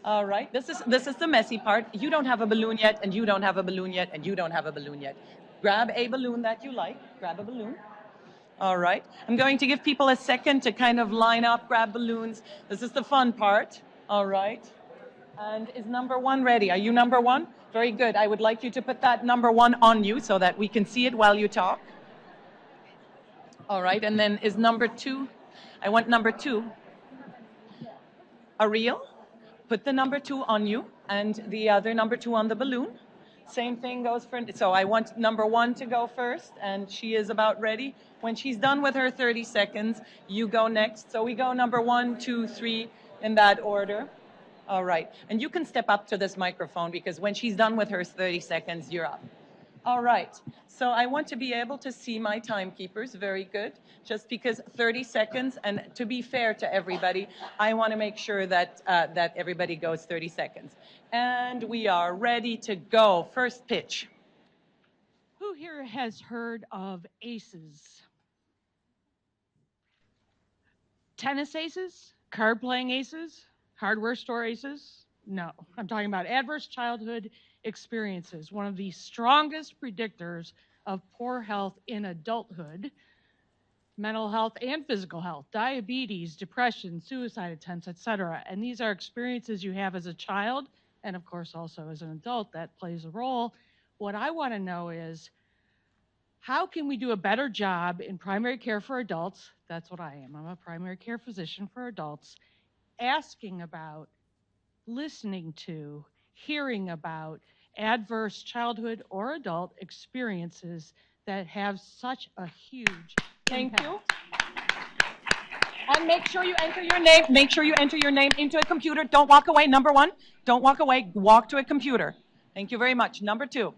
All right. This is the messy part. You don't have a balloon yet, and you don't have a balloon yet, and you don't have a balloon yet. Grab a balloon that you like. Grab a balloon. All right. I'm going to give people a second to kind of line up, grab balloons. This is the fun part. All right. And is number 1 ready? Are you number 1? Very good. I would like you to put that number 1 on you so that we can see it while you talk. All right. And then is number 2? I want number 2. Ariel, put the number 2 on you and the other number 2 on the balloon. Same thing goes for, so I want number 1 to go first, and she is about ready. When she's done with her 30 seconds, you go next. So we go number 1, 2, 3 in that order. All right. And you can step up to this microphone because when she's done with her 30 seconds, you're up. All right. So I want to be able to see my timekeepers. Very good. Just because 30 seconds, and to be fair to everybody, I want to make sure that that everybody goes 30 seconds. And we are ready to go. First pitch. Who here has heard of ACEs? tennis aces, card playing aces, hardware store aces? No, I'm talking about adverse childhood experiences, one of the strongest predictors of poor health in adulthood, mental health and physical health, diabetes, depression, suicide attempts, etc. And these are experiences you have as a child, and of course also as an adult that plays a role. What I want to know is, how can we do a better job in primary care for adults? That's what I am. I'm a primary care physician for adults, asking about, listening to, hearing about adverse childhood or adult experiences that have such a huge Thank you. impact. And make sure you enter your name. Make sure you enter your name into a computer. Don't walk away. Number one, don't walk away. Walk to a computer. Thank you very much. Number two.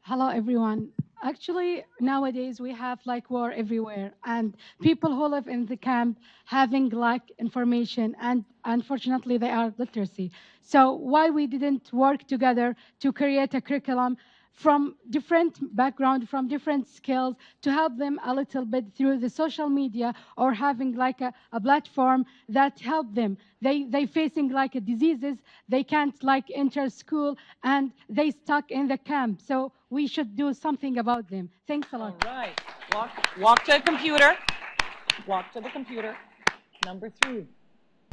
Hello, everyone. Actually, nowadays we have like war everywhere, and people who live in the camp having like information, and unfortunately they are literacy. So why we didn't work together to create a curriculum from different background, from different skills, to help them a little bit through the social media, or having like a platform that help them. They facing like a diseases, they can't like enter school, and they stuck in the camp. So we should do something about them. Thanks a lot. All right. Walk to a computer. Walk to the computer. Number three.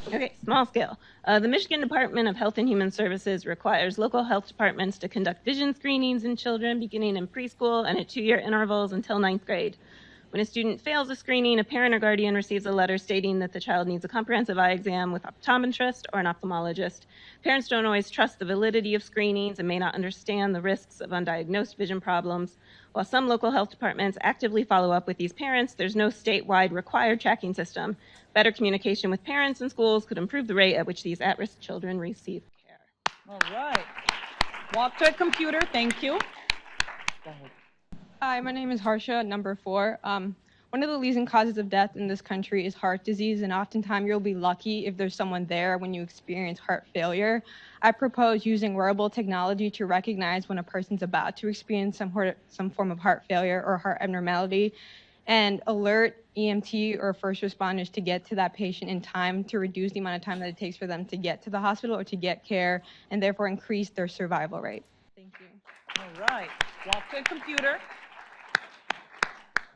Okay, small scale. The Michigan Department of Health and Human Services requires local health departments to conduct vision screenings in children beginning in preschool and at 2-year intervals until 9th grade. When a student fails a screening, a parent or guardian receives a letter stating that the child needs a comprehensive eye exam with an optometrist or an ophthalmologist. Parents don't always trust the validity of screenings and may not understand the risks of undiagnosed vision problems. While some local health departments actively follow up with these parents, there's no statewide required tracking system. Better communication with parents and schools could improve the rate at which these at-risk children receive care. All right. Walk to a computer. Thank you. Go ahead. Hi, my name is Harsha, number 4. One of the leading causes of death in this country is heart disease, and oftentimes you'll be lucky if there's someone there when you experience heart failure. I propose using wearable technology to recognize when a person's about to experience some form of heart failure or heart abnormality, and alert EMT or first responders to get to that patient in time to reduce the amount of time that it takes for them to get to the hospital or to get care, and therefore increase their survival rate. Thank you. All right. Walk to a computer.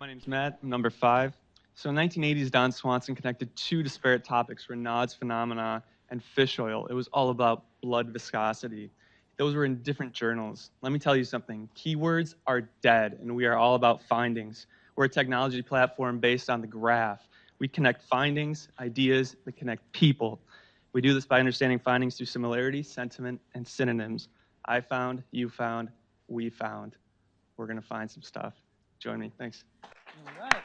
My name's Matt, I'm number 5. So in 1980s, Don Swanson connected 2 disparate topics, Raynaud's phenomena and fish oil. It was all about blood viscosity. Those were in different journals. Let me tell you something. Keywords are dead, and we are all about findings. We're a technology platform based on the graph. We connect findings, ideas, that connect people. We do this by understanding findings through similarity, sentiment, and synonyms. I found, you found, we found. We're going to find some stuff. Join me. Thanks. All right.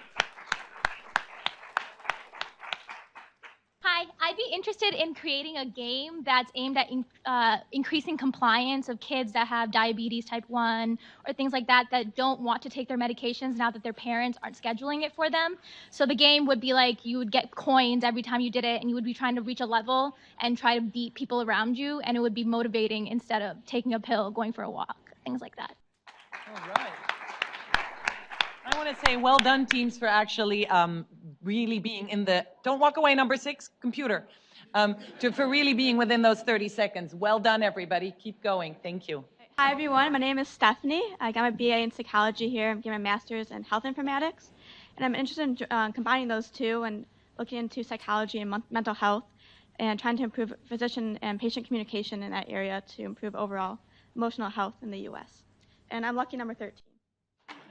Hi, I'd be interested in creating a game that's aimed at increasing compliance of kids that have diabetes type 1 or things like that that don't want to take their medications now that their parents aren't scheduling it for them. So the game would be like you would get coins every time you did it, and you would be trying to reach a level and try to beat people around you, and it would be motivating instead of taking a pill, going for a walk, things like that. All right. I want to say well done, teams, for actually really being in the, don't walk away, number 6, computer, for really being within those 30 seconds. Well done, everybody. Keep going. Thank you. Hi, everyone. My name is Stephanie. I got my BA in psychology here. I'm getting my master's in health informatics. And I'm interested in combining those two and looking into psychology and mental health and trying to improve physician and patient communication in that area to improve overall emotional health in the U.S. And I'm lucky number 13.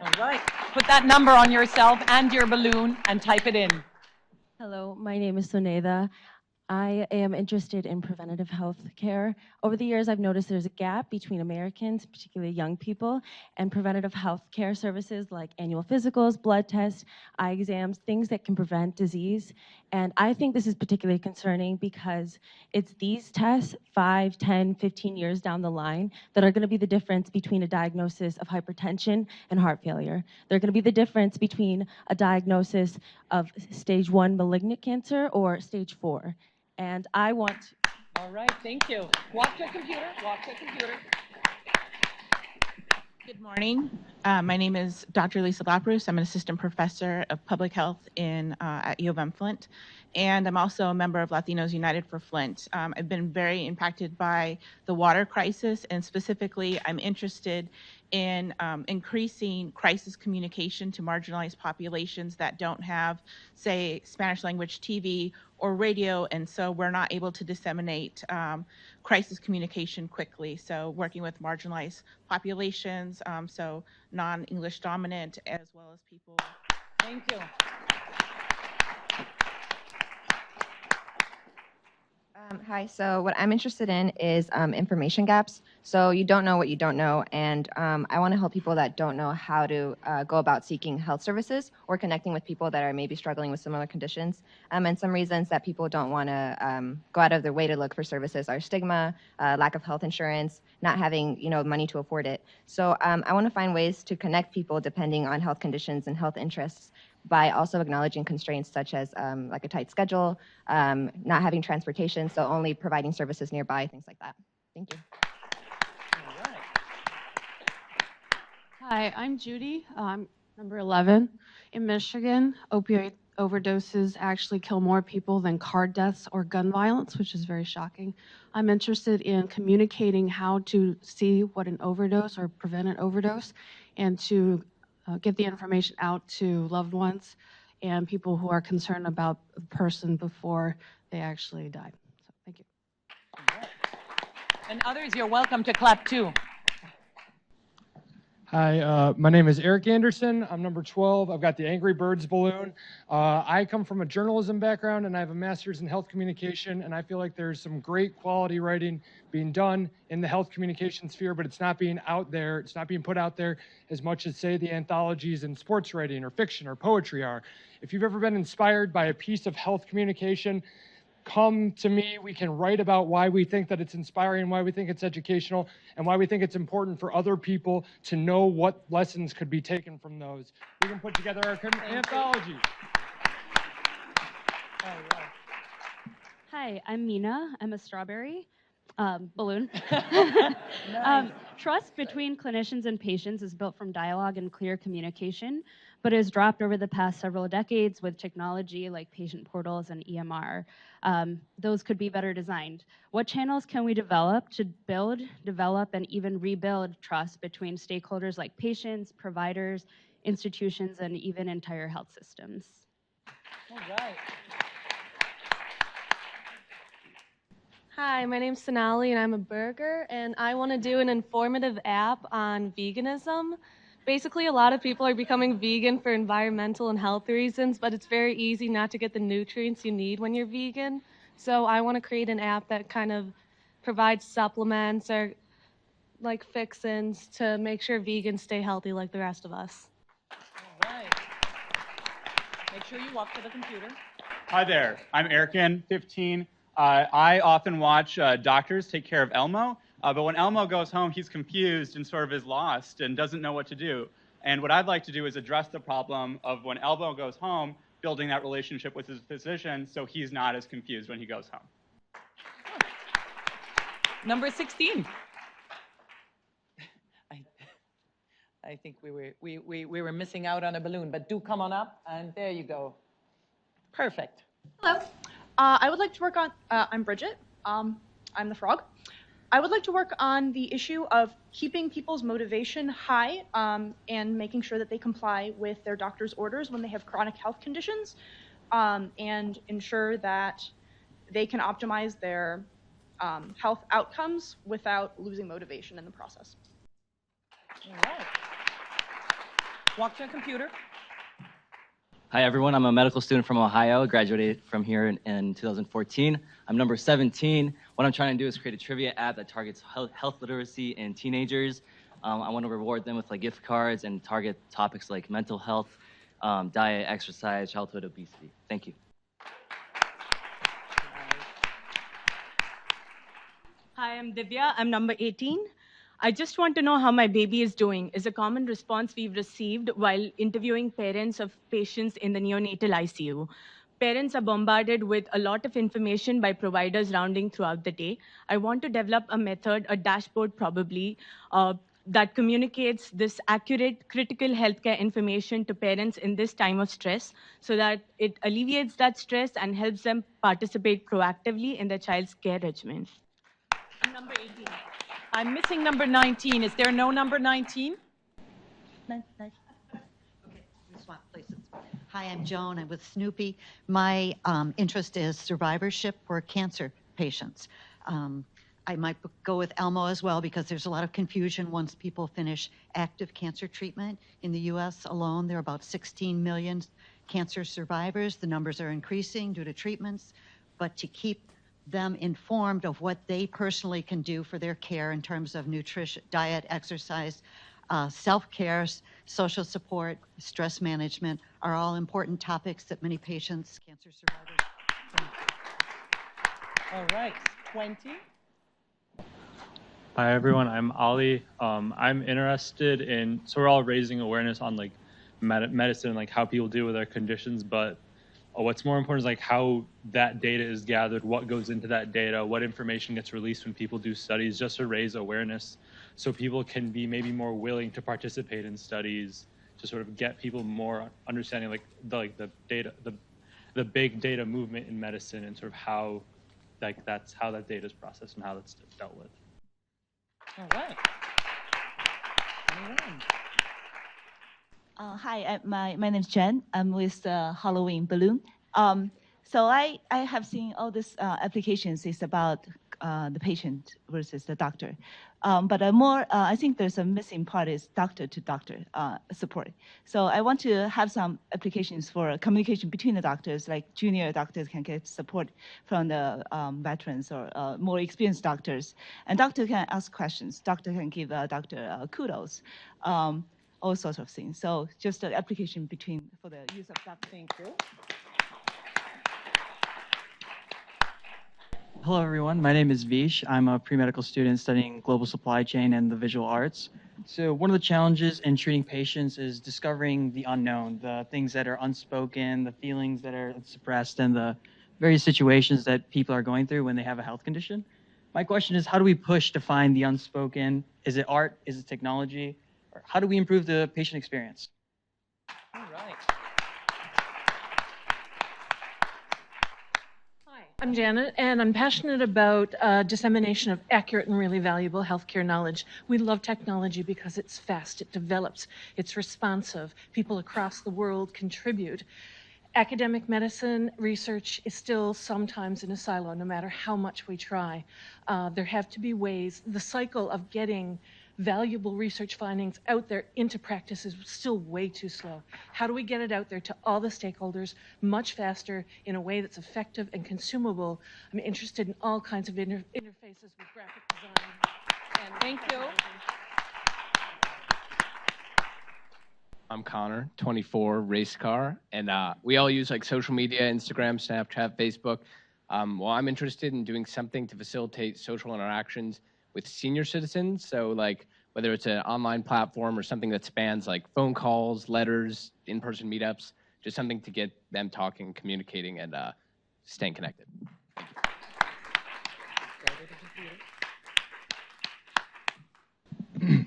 All right. Put that number on yourself and your balloon and type it in. Hello, my name is Soneda. I am interested in preventative health care. Over the years, I've noticed there's a gap between Americans, particularly young people, and preventative health care services like annual physicals, blood tests, eye exams, things that can prevent disease. And I think this is particularly concerning because it's these tests 5, 10, 15 years down the line that are going to be the difference between a diagnosis of hypertension and heart failure. They're going to be the difference between a diagnosis of stage 1 malignant cancer or stage 4. And I want to... All right, thank you. Walk to a computer. Walk to a computer. Good morning. My name is Dr. Lisa Laprousse. I'm an assistant professor of public health at U of M Flint, and I'm also a member of Latinos United for Flint. I've been very impacted by the water crisis, and specifically, I'm interested in increasing crisis communication to marginalized populations that don't have, say, Spanish language TV or radio, and so we're not able to disseminate crisis communication quickly. So working with marginalized populations, so non-English dominant, as well as people. Thank you. Hi, so what I'm interested in is information gaps. So you don't know what you don't know, and I want to help people that don't know how to go about seeking health services or connecting with people that are maybe struggling with similar conditions. And some reasons that people don't want to go out of their way to look for services are stigma, lack of health insurance, not having money to afford it. So I want to find ways to connect people depending on health conditions and health interests, by also acknowledging constraints such as like a tight schedule, not having transportation, so only providing services nearby, things like that. Thank you. Hi, I'm Judy. I'm number 11. In Michigan, opioid overdoses actually kill more people than car deaths or gun violence, which is very shocking. I'm interested in communicating how to see what an overdose or prevent an overdose, and to get the information out to loved ones and people who are concerned about the person before they actually die. So thank you. And others, you're welcome to clap too. Hi, my name is Eric Anderson. I'm number 12. I've got the Angry Birds balloon. I come from a journalism background, and I have a master's in health communication, and I feel like there's some great quality writing being done in the health communication sphere, but it's not being out there. It's not being put out there as much as, say, the anthologies in sports writing or fiction or poetry are. If you've ever been inspired by a piece of health communication, come to me. We can write about why we think that it's inspiring, why we think it's educational, and why we think it's important for other people to know what lessons could be taken from those. We can put together our anthology. Hi, I'm Mina. I'm a strawberry balloon. Trust between clinicians and patients is built from dialogue and clear communication, but is dropped over the past several decades with technology like patient portals and EMR. Those could be better designed. What channels can we develop to build, develop, and even rebuild trust between stakeholders like patients, providers, institutions, and even entire health systems? All right. Hi, my name's Sonali and I'm a burger, and I want to do an informative app on veganism. Basically, a lot of people are becoming vegan for environmental and health reasons, but it's very easy not to get the nutrients you need when you're vegan. So I want to create an app that kind of provides supplements or like fix-ins to make sure vegans stay healthy like the rest of us. All right. Make sure you walk to the computer. Hi there, I'm Erican, 15. I often watch doctors take care of Elmo, but when Elmo goes home, he's confused and sort of is lost and doesn't know what to do. And what I'd like to do is address the problem of when Elmo goes home, building that relationship with his physician so he's not as confused when he goes home. Number 16. I think we were missing out on a balloon, but do come on up, and there you go. Perfect. Hello. I would like to work on, I'm Bridget. I'm the frog. I would like to work on the issue of keeping people's motivation high and making sure that they comply with their doctor's orders when they have chronic health conditions, and ensure that they can optimize their health outcomes without losing motivation in the process. All right. Walk to a computer. Hi, everyone. I'm a medical student from Ohio, graduated from here in 2014. I'm number 17. What I'm trying to do is create a trivia app that targets health literacy in teenagers. I want to reward them with like gift cards and target topics like mental health, diet, exercise, childhood obesity. Thank you. Hi, I'm Divya. I'm number 18. I just want to know how my baby is doing is a common response we've received while interviewing parents of patients in the neonatal ICU. Parents are bombarded with a lot of information by providers rounding throughout the day. I want to develop a method, a dashboard probably, that communicates this accurate critical healthcare information to parents in this time of stress so that it alleviates that stress and helps them participate proactively in their child's care regimen. Number 18. I'm missing number 19. Is there no number 19? Swap places. Hi, I'm Joan. I'm with Snoopy. My interest is survivorship for cancer patients. I might go with Elmo as well because there's a lot of confusion once people finish active cancer treatment. In the U.S. alone, there are about 16 million cancer survivors. The numbers are increasing due to treatments, but to keep them informed of what they personally can do for their care in terms of nutrition, diet, exercise, self-care, social support, stress management are all important topics that many patients, cancer survivors. All right, 20. Hi everyone, I'm Ali. I'm interested in, so we're all raising awareness on like medicine, like how people deal with their conditions, but what's more important is like how that data is gathered, what goes into that data, what information gets released when people do studies, just to raise awareness so people can be maybe more willing to participate in studies, to sort of get people more understanding like the data, the big data movement in medicine and sort of how that's how that data is processed and how that's dealt with. All right. Hi, my name is Jen. I'm with Halloween Balloon. So I have seen all these applications is about the patient versus the doctor. But I think there's a missing part is doctor-to-doctor support. So I want to have some applications for communication between the doctors, like junior doctors can get support from the veterans or more experienced doctors. And doctor can ask questions. Doctor can give doctor kudos. All sorts of things. So just an application for the use of doctor. Thank you. Hello, everyone. My name is Vish. I'm a pre-medical student studying global supply chain and the visual arts. So one of the challenges in treating patients is discovering the unknown, the things that are unspoken, the feelings that are suppressed, and the various situations that people are going through when they have a health condition. My question is, how do we push to find the unspoken? Is it art? Is it technology? Or how do we improve the patient experience? All right. I'm Janet, and I'm passionate about dissemination of accurate and really valuable healthcare knowledge. We love technology because it's fast, it develops, it's responsive. People across the world contribute. Academic medicine research is still sometimes in a silo, no matter how much we try. There have to be ways. The cycle of getting valuable research findings out there into practice is still way too slow. How do we get it out there to all the stakeholders much faster in a way that's effective and consumable? I'm interested in all kinds of interfaces with graphic design. And thank you. I'm Connor, 24, race car, and we all use like social media, Instagram, Snapchat, Facebook. Well, I'm interested in doing something to facilitate social interactions with senior citizens. So like whether it's an online platform or something that spans like phone calls, letters, in-person meetups, just something to get them talking, communicating, and staying connected.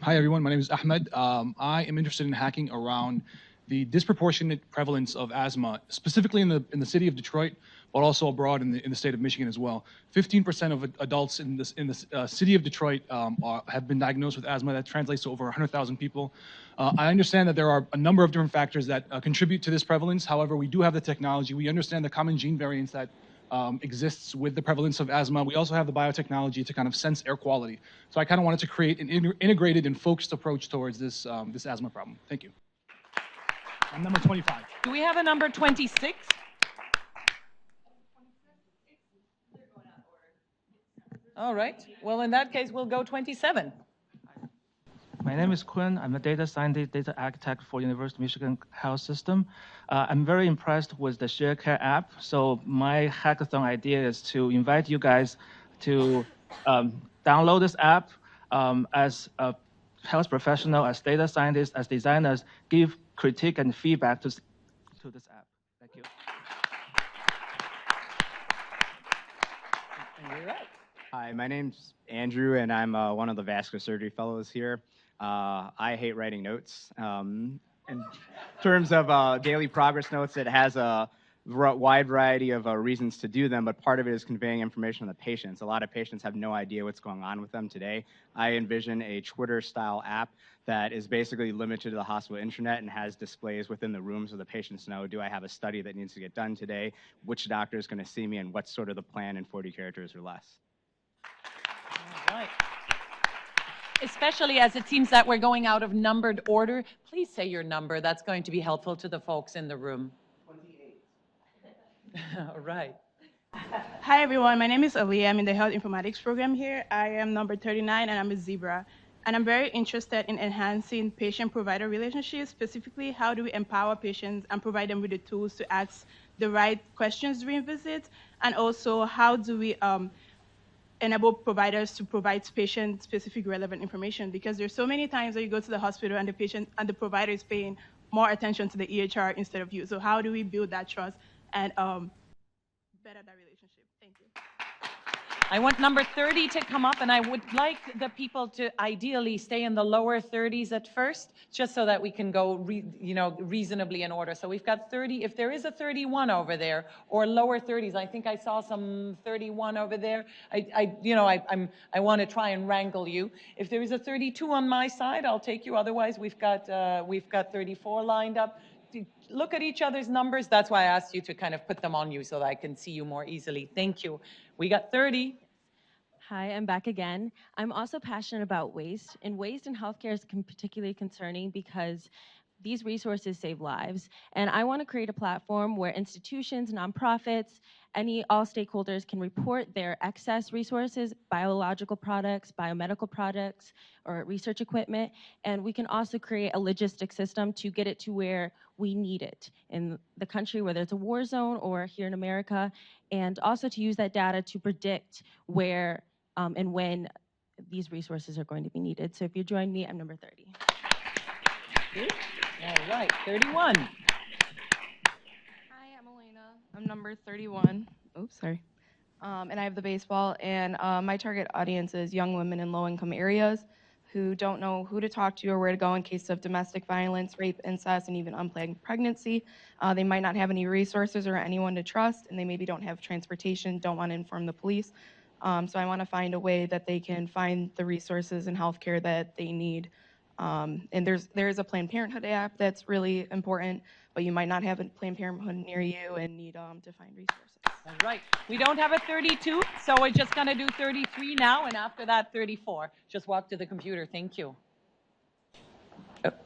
Hi, everyone. My name is Ahmed. I am interested in hacking around the disproportionate prevalence of asthma, specifically in the city of Detroit, but also abroad in the state of Michigan as well. 15% of adults in the city of Detroit have been diagnosed with asthma. That translates to over 100,000 people. I understand that there are a number of different factors that contribute to this prevalence. However, we do have the technology. We understand the common gene variants that exists with the prevalence of asthma. We also have the biotechnology to kind of sense air quality. So I kind of wanted to create an integrated and focused approach towards this asthma problem. Thank you. And number 25. Do we have a number 26? All right. Well, in that case, we'll go 27. My name is Quinn. I'm a data scientist, data architect for University of Michigan Health System. I'm very impressed with the ShareCare app. So my hackathon idea is to invite you guys to download this app as a health professional, as data scientists, as designers, give critique and feedback to this app. Thank you. Hi, my name's Andrew, and I'm one of the vascular surgery fellows here. I hate writing notes. In terms of daily progress notes, it has a wide variety of reasons to do them, but part of it is conveying information to the patients. A lot of patients have no idea what's going on with them today. I envision a Twitter-style app that is basically limited to the hospital intranet and has displays within the rooms so the patients know, do I have a study that needs to get done today, which doctor is going to see me, and what's sort of the plan in 40 characters or less. All right. Especially as it seems that we're going out of numbered order, please say your number. That's going to be helpful to the folks in the room. 28. All right. Hi, everyone. My name is Ali. I'm in the health informatics program here. I am number 39, and I'm a zebra. And I'm very interested in enhancing patient-provider relationships. Specifically, how do we empower patients and provide them with the tools to ask the right questions during visits? And also, how do we enable providers to provide patient-specific relevant information? Because there's so many times that you go to the hospital and the patient and the provider is paying more attention to the EHR instead of you. So how do we build that trust and better that relationship? Thank you. I want number 30 to come up, and I would like the people to ideally stay in the lower 30s at first, just so that we can go reasonably in order. So we've got 30. If there is a 31 over there, or lower 30s, I think I saw some 31 over there. I want to try and wrangle you. If there is a 32 on my side, I'll take you. Otherwise, we've got 34 lined up. Look at each other's numbers. That's why I asked you to kind of put them on you so that I can see you more easily. Thank you. We got 30. Hi, I'm back again. I'm also passionate about waste, and waste in healthcare is particularly concerning because these resources save lives. And I want to create a platform where institutions, nonprofits, all stakeholders can report their excess resources, biological products, biomedical products, or research equipment. And we can also create a logistic system to get it to where we need it in the country, whether it's a war zone or here in America, and also to use that data to predict where and when these resources are going to be needed. So if you join me, I'm number 30. All right, 31. Hi, I'm Elena. I'm number 31. Oops, sorry. And I have the baseball, and my target audience is young women in low-income areas who don't know who to talk to or where to go in case of domestic violence, rape, incest, and even unplanned pregnancy. They might not have any resources or anyone to trust, and they maybe don't have transportation, don't want to inform the police. So I want to find a way that they can find the resources and healthcare that they need. And there is a Planned Parenthood app that's really important, but you might not have a Planned Parenthood near you and need to find resources. All right. We don't have a 32, so we're just going to do 33 now, and after that, 34. Just walk to the computer. Thank you.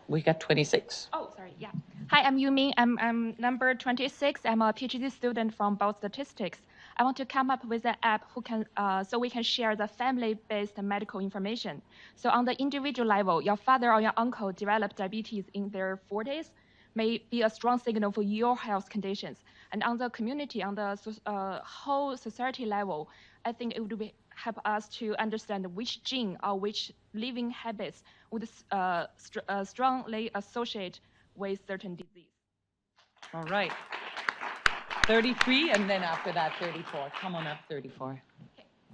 We got 26. Oh, sorry. Yeah. Hi, I'm Yuming. I'm number 26. I'm a PhD student from biostatistics. I want to come up with an app so we can share the family-based medical information. So on the individual level, your father or your uncle developed diabetes in their 40s may be a strong signal for your health conditions. And on the community, on the whole society level, I think it would help us to understand which gene or which living habits would strongly associate with certain disease. All right. 33, and then after that, 34. Come on up, 34.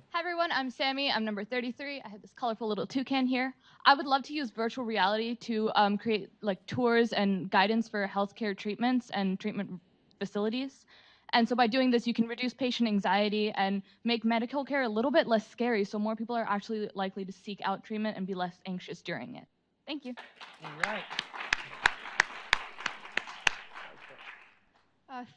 Hi everyone, I'm Sammy. I'm number 33. I have this colorful little toucan here. I would love to use virtual reality to create tours and guidance for healthcare treatments and treatment facilities. And so by doing this, you can reduce patient anxiety and make medical care a little bit less scary, so more people are actually likely to seek out treatment and be less anxious during it. Thank you. All right.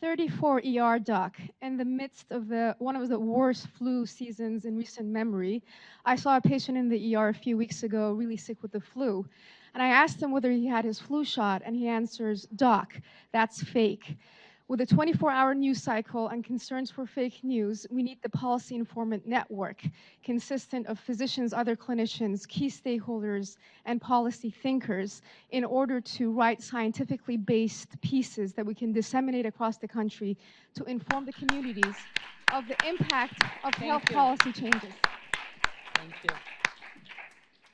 34 ER doc. In the midst of one of the worst flu seasons in recent memory, I saw a patient in the ER a few weeks ago really sick with the flu. And I asked him whether he had his flu shot, and he answers, "Doc, that's fake." With a 24-hour news cycle and concerns for fake news, we need the policy informant network, consistent of physicians, other clinicians, key stakeholders, and policy thinkers in order to write scientifically based pieces that we can disseminate across the country to inform the communities of the impact of health policy changes. Thank you.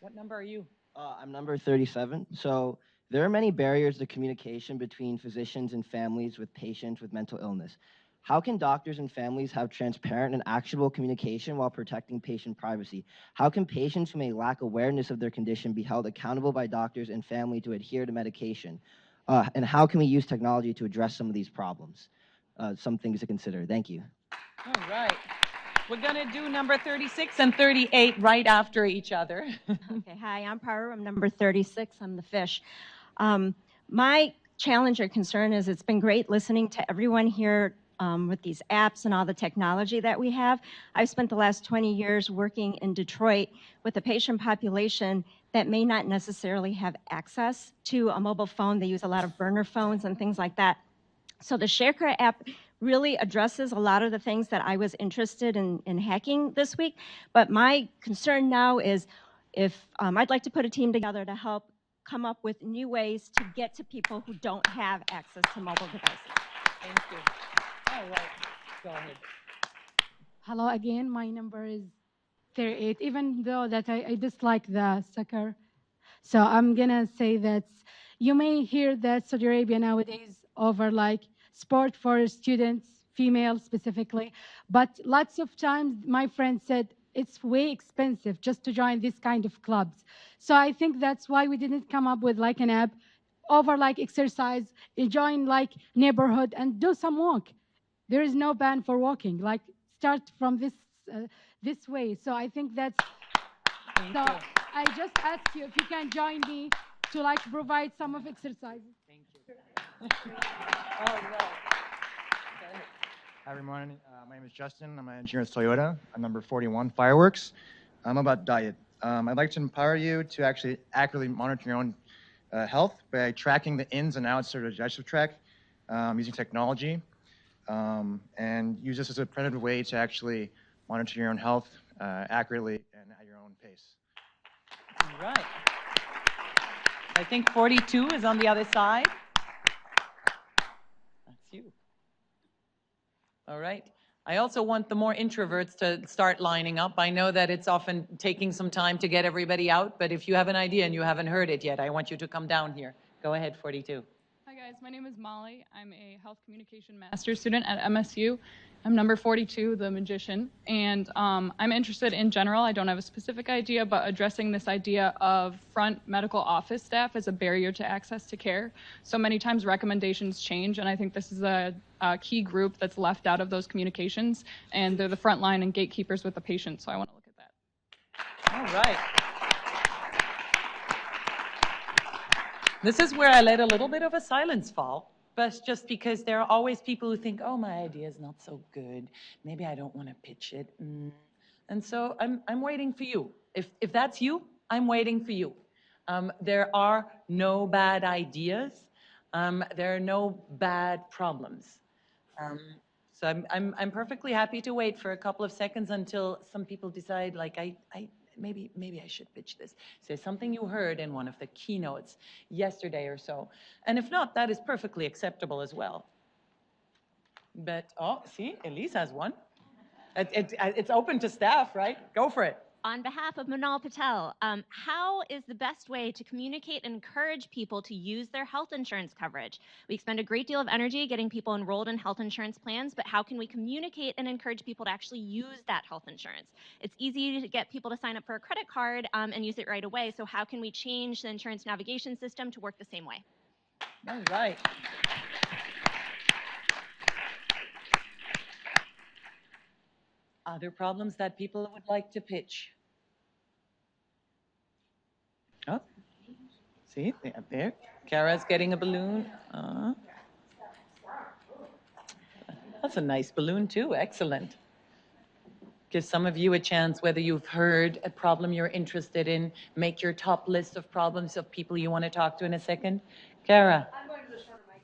What number are you? I'm number 37. So there are many barriers to communication between physicians and families with patients with mental illness. How can doctors and families have transparent and actionable communication while protecting patient privacy? How can patients who may lack awareness of their condition be held accountable by doctors and family to adhere to medication? And how can we use technology to address some of these problems? Some things to consider. Thank you. All right. We're going to do number 36 and 38 right after each other. Okay, hi, I'm Paru. I'm number 36. I'm the fish. My challenge or concern is it's been great listening to everyone here with these apps and all the technology that we have. I've spent the last 20 years working in Detroit with a patient population that may not necessarily have access to a mobile phone. They use a lot of burner phones and things like that. So the ShareCare app really addresses a lot of the things that I was interested in hacking this week. But my concern now is if I'd like to put a team together to help come up with new ways to get to people who don't have access to mobile devices. Thank you. All right. Go ahead. Hello again. My number is 38, even though that I dislike the soccer. So I'm going to say that you may hear that Saudi Arabia nowadays over like sport for students, female specifically, but lots of times my friend said it's way expensive just to join this kind of clubs. So I think that's why we didn't come up with like an app over like exercise, join like neighborhood and do some walk. There is no ban for walking, like start from this way. So I think that's, so I just ask you if you can join me to like provide some of exercises. Thank you. All right. Hi, everyone. My name is Justin. I'm an engineer at Toyota. I'm number 41, Fireworks. I'm about diet. I'd like to empower you to actually accurately monitor your own health by tracking the ins and outs of the digestive tract using technology, and use this as a preventative way to actually monitor your own health accurately and at your own pace. All right. I think 42 is on the other side. That's you. All right. I also want the more introverts to start lining up. I know that it's often taking some time to get everybody out, but if you have an idea and you haven't heard it yet, I want you to come down here. Go ahead, 42. Hi guys, my name is Molly. I'm a health communication master's student at MSU. I'm number 42, the magician, and I'm interested in general, I don't have a specific idea, but addressing this idea of front medical office staff as a barrier to access to care. So many times recommendations change, and I think this is a key group that's left out of those communications, and they're the front line and gatekeepers with the patient, so I want to look at that. All right. This is where I let a little bit of a silence fall, but just because there are always people who think, oh, my idea is not so good. Maybe I don't want to pitch it. And so I'm waiting for you. If that's you, I'm waiting for you. There are no bad ideas. There are no bad problems. So I'm perfectly happy to wait for a couple of seconds until some people decide, like, maybe I should pitch this. Say something you heard in one of the keynotes yesterday or so. And if not, that is perfectly acceptable as well. But, oh, see, Elise has one. It's open to staff, right? Go for it. On behalf of Manal Patel, how is the best way to communicate and encourage people to use their health insurance coverage? We expend a great deal of energy getting people enrolled in health insurance plans, but how can we communicate and encourage people to actually use that health insurance? It's easy to get people to sign up for a credit card and use it right away, so how can we change the insurance navigation system to work the same way? All right. Other problems that people would like to pitch? Oh, see, there. Kara's getting a balloon. That's a nice balloon too, excellent. Give some of you a chance, whether you've heard a problem you're interested in, make your top list of problems of people you want to talk to in a second. Kara. I'm going to the shorter mic.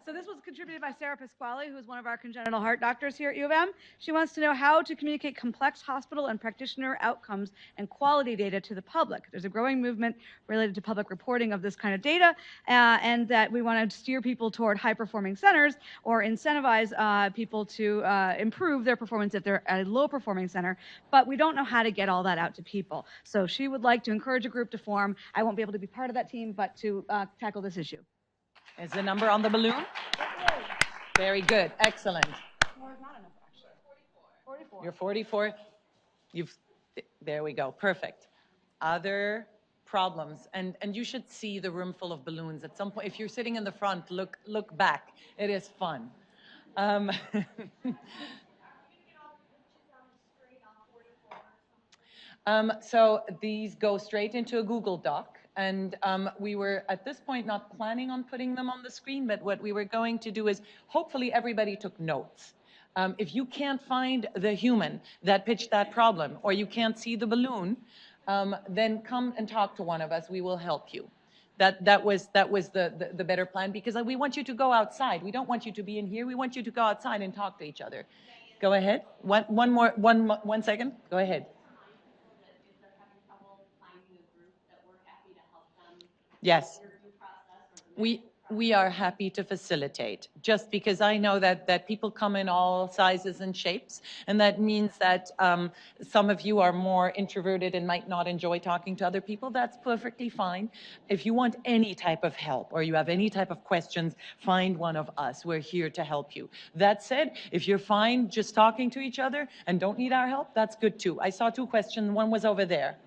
So this was contributed by Sarah Pasquale, who is one of our congenital heart doctors here at U of M. She wants to know how to communicate complex hospital and practitioner outcomes and quality data to the public. There's a growing movement related to public reporting of this kind of data, and that we want to steer people toward high-performing centers or incentivize people to improve their performance if they're at a low-performing center, but we don't know how to get all that out to people. So she would like to encourage a group to form. I won't be able to be part of that team, but to tackle this issue. Is the number on the balloon? Very good. Excellent. You're 44. There we go. Perfect. Other problems, and you should see the room full of balloons at some point. If you're sitting in the front, look back. It is fun. So these go straight into a Google Doc, and we were at this point not planning on putting them on the screen, but what we were going to do is hopefully everybody took notes. If you can't find the human that pitched that problem, or you can't see the balloon, then come and talk to one of us. We will help you. That was the better plan, because we want you to go outside. We don't want you to be in here. We want you to go outside and talk to each other. Go ahead. One second. Go ahead. Yes. We are happy to facilitate, just because I know that people come in all sizes and shapes, and that means that some of you are more introverted and might not enjoy talking to other people. That's perfectly fine. If you want any type of help or you have any type of questions, find one of us. We're here to help you. That said, if you're fine just talking to each other and don't need our help, that's good too. I saw 2 questions. One was over there.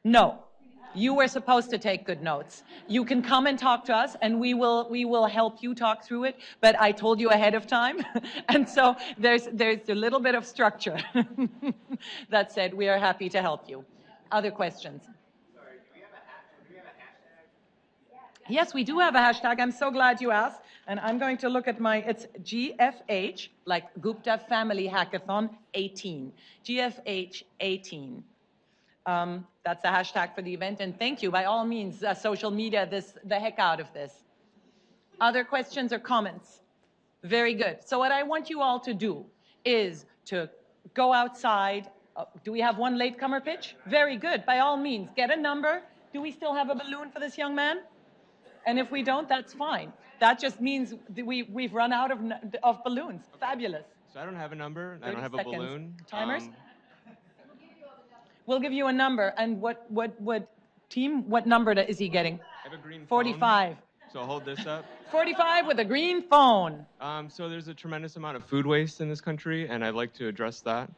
No. You were supposed to take good notes. You can come and talk to us, and we will help you talk through it. But I told you ahead of time, and so there's a little bit of structure. That said, we are happy to help you. Other questions? Sorry, do we have a hashtag? Yes, we do have a hashtag. I'm so glad you asked. And I'm going to look at it's GFH, like Gupta Family Hackathon 18. GFH 18. That's the hashtag for the event, and thank you. By all means, social media the heck out of this. Other questions or comments? Very good. So what I want you all to do is to go outside. Do we have one latecomer pitch? Very good. By all means, get a number. Do we still have a balloon for this young man? And if we don't, that's fine. That just means we've run out of balloons. Okay. Fabulous. So I don't have a number. I don't have a balloon. Timers? We'll give you a number. And what number is he getting? I have a green 45. Phone, so I'll hold this up. 45 with a green phone. So there's a tremendous amount of food waste in this country, and I'd like to address that.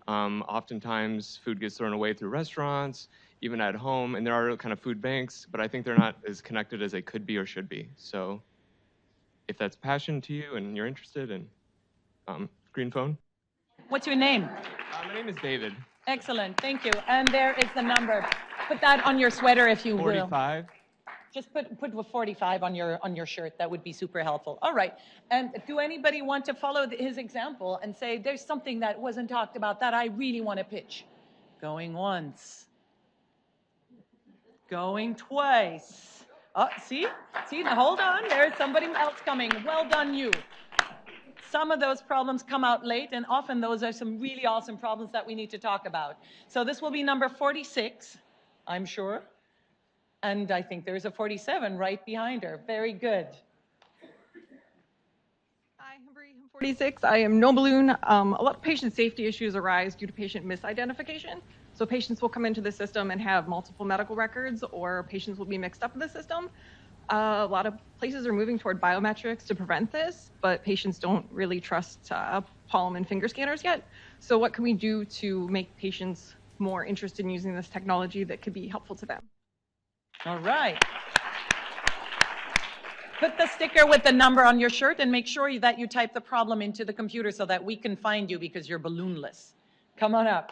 Oftentimes, food gets thrown away through restaurants, even at home, and there are kind of food banks, but I think they're not as connected as they could be or should be. So if that's passion to you and you're interested in green phone. What's your name? My name is David. Excellent, thank you. And there is the number. Put that on your sweater if you will. 45. Just put 45 on your shirt. That would be super helpful. All right. And do anybody want to follow his example and say, there's something that wasn't talked about that I really want to pitch? Going once. Going twice. See, now hold on. There's somebody else coming. Well done, you. Some of those problems come out late, and often those are some really awesome problems that we need to talk about. So this will be number 46, I'm sure. And I think there's a 47 right behind her. Very good. Hi, I'm 46. I am no balloon. A lot of patient safety issues arise due to patient misidentification. So patients will come into the system and have multiple medical records, or patients will be mixed up in the system. A lot of places are moving toward biometrics to prevent this, but patients don't really trust palm and finger scanners yet. So what can we do to make patients more interested in using this technology that could be helpful to them? All right. Put the sticker with the number on your shirt and make sure that you type the problem into the computer so that we can find you because you're balloonless. Come on up.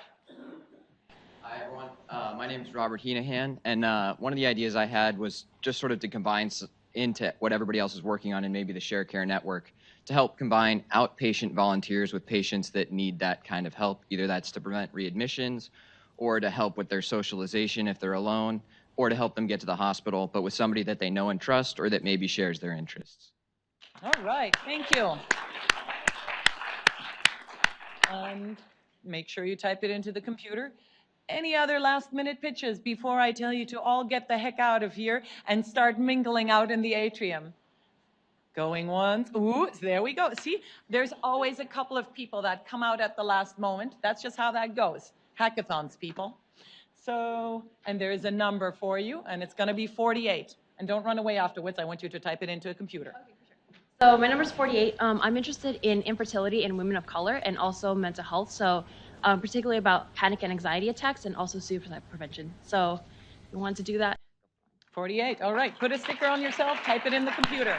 Hi, everyone. My name is Robert Heenahan, and one of the ideas I had was just sort of to combine into what everybody else is working on in maybe the ShareCare network to help combine outpatient volunteers with patients that need that kind of help. Either that's to prevent readmissions or to help with their socialization if they're alone, or to help them get to the hospital, but with somebody that they know and trust or that maybe shares their interests. All right, thank you. And make sure you type it into the computer. Any other last minute pitches before I tell you to all get the heck out of here and start mingling out in the atrium? Going once. Ooh, there we go. See, there's always a couple of people that come out at the last moment. That's just how that goes. Hackathons, people. So, and there is a number for you, and it's going to be 48. And don't run away afterwards. I want you to type it into a computer. So my number is 48. I'm interested in infertility in women of color and also mental health. So particularly about panic and anxiety attacks and also suicide prevention. So you want to do that? 48. All right. Put a sticker on yourself. Type it in the computer.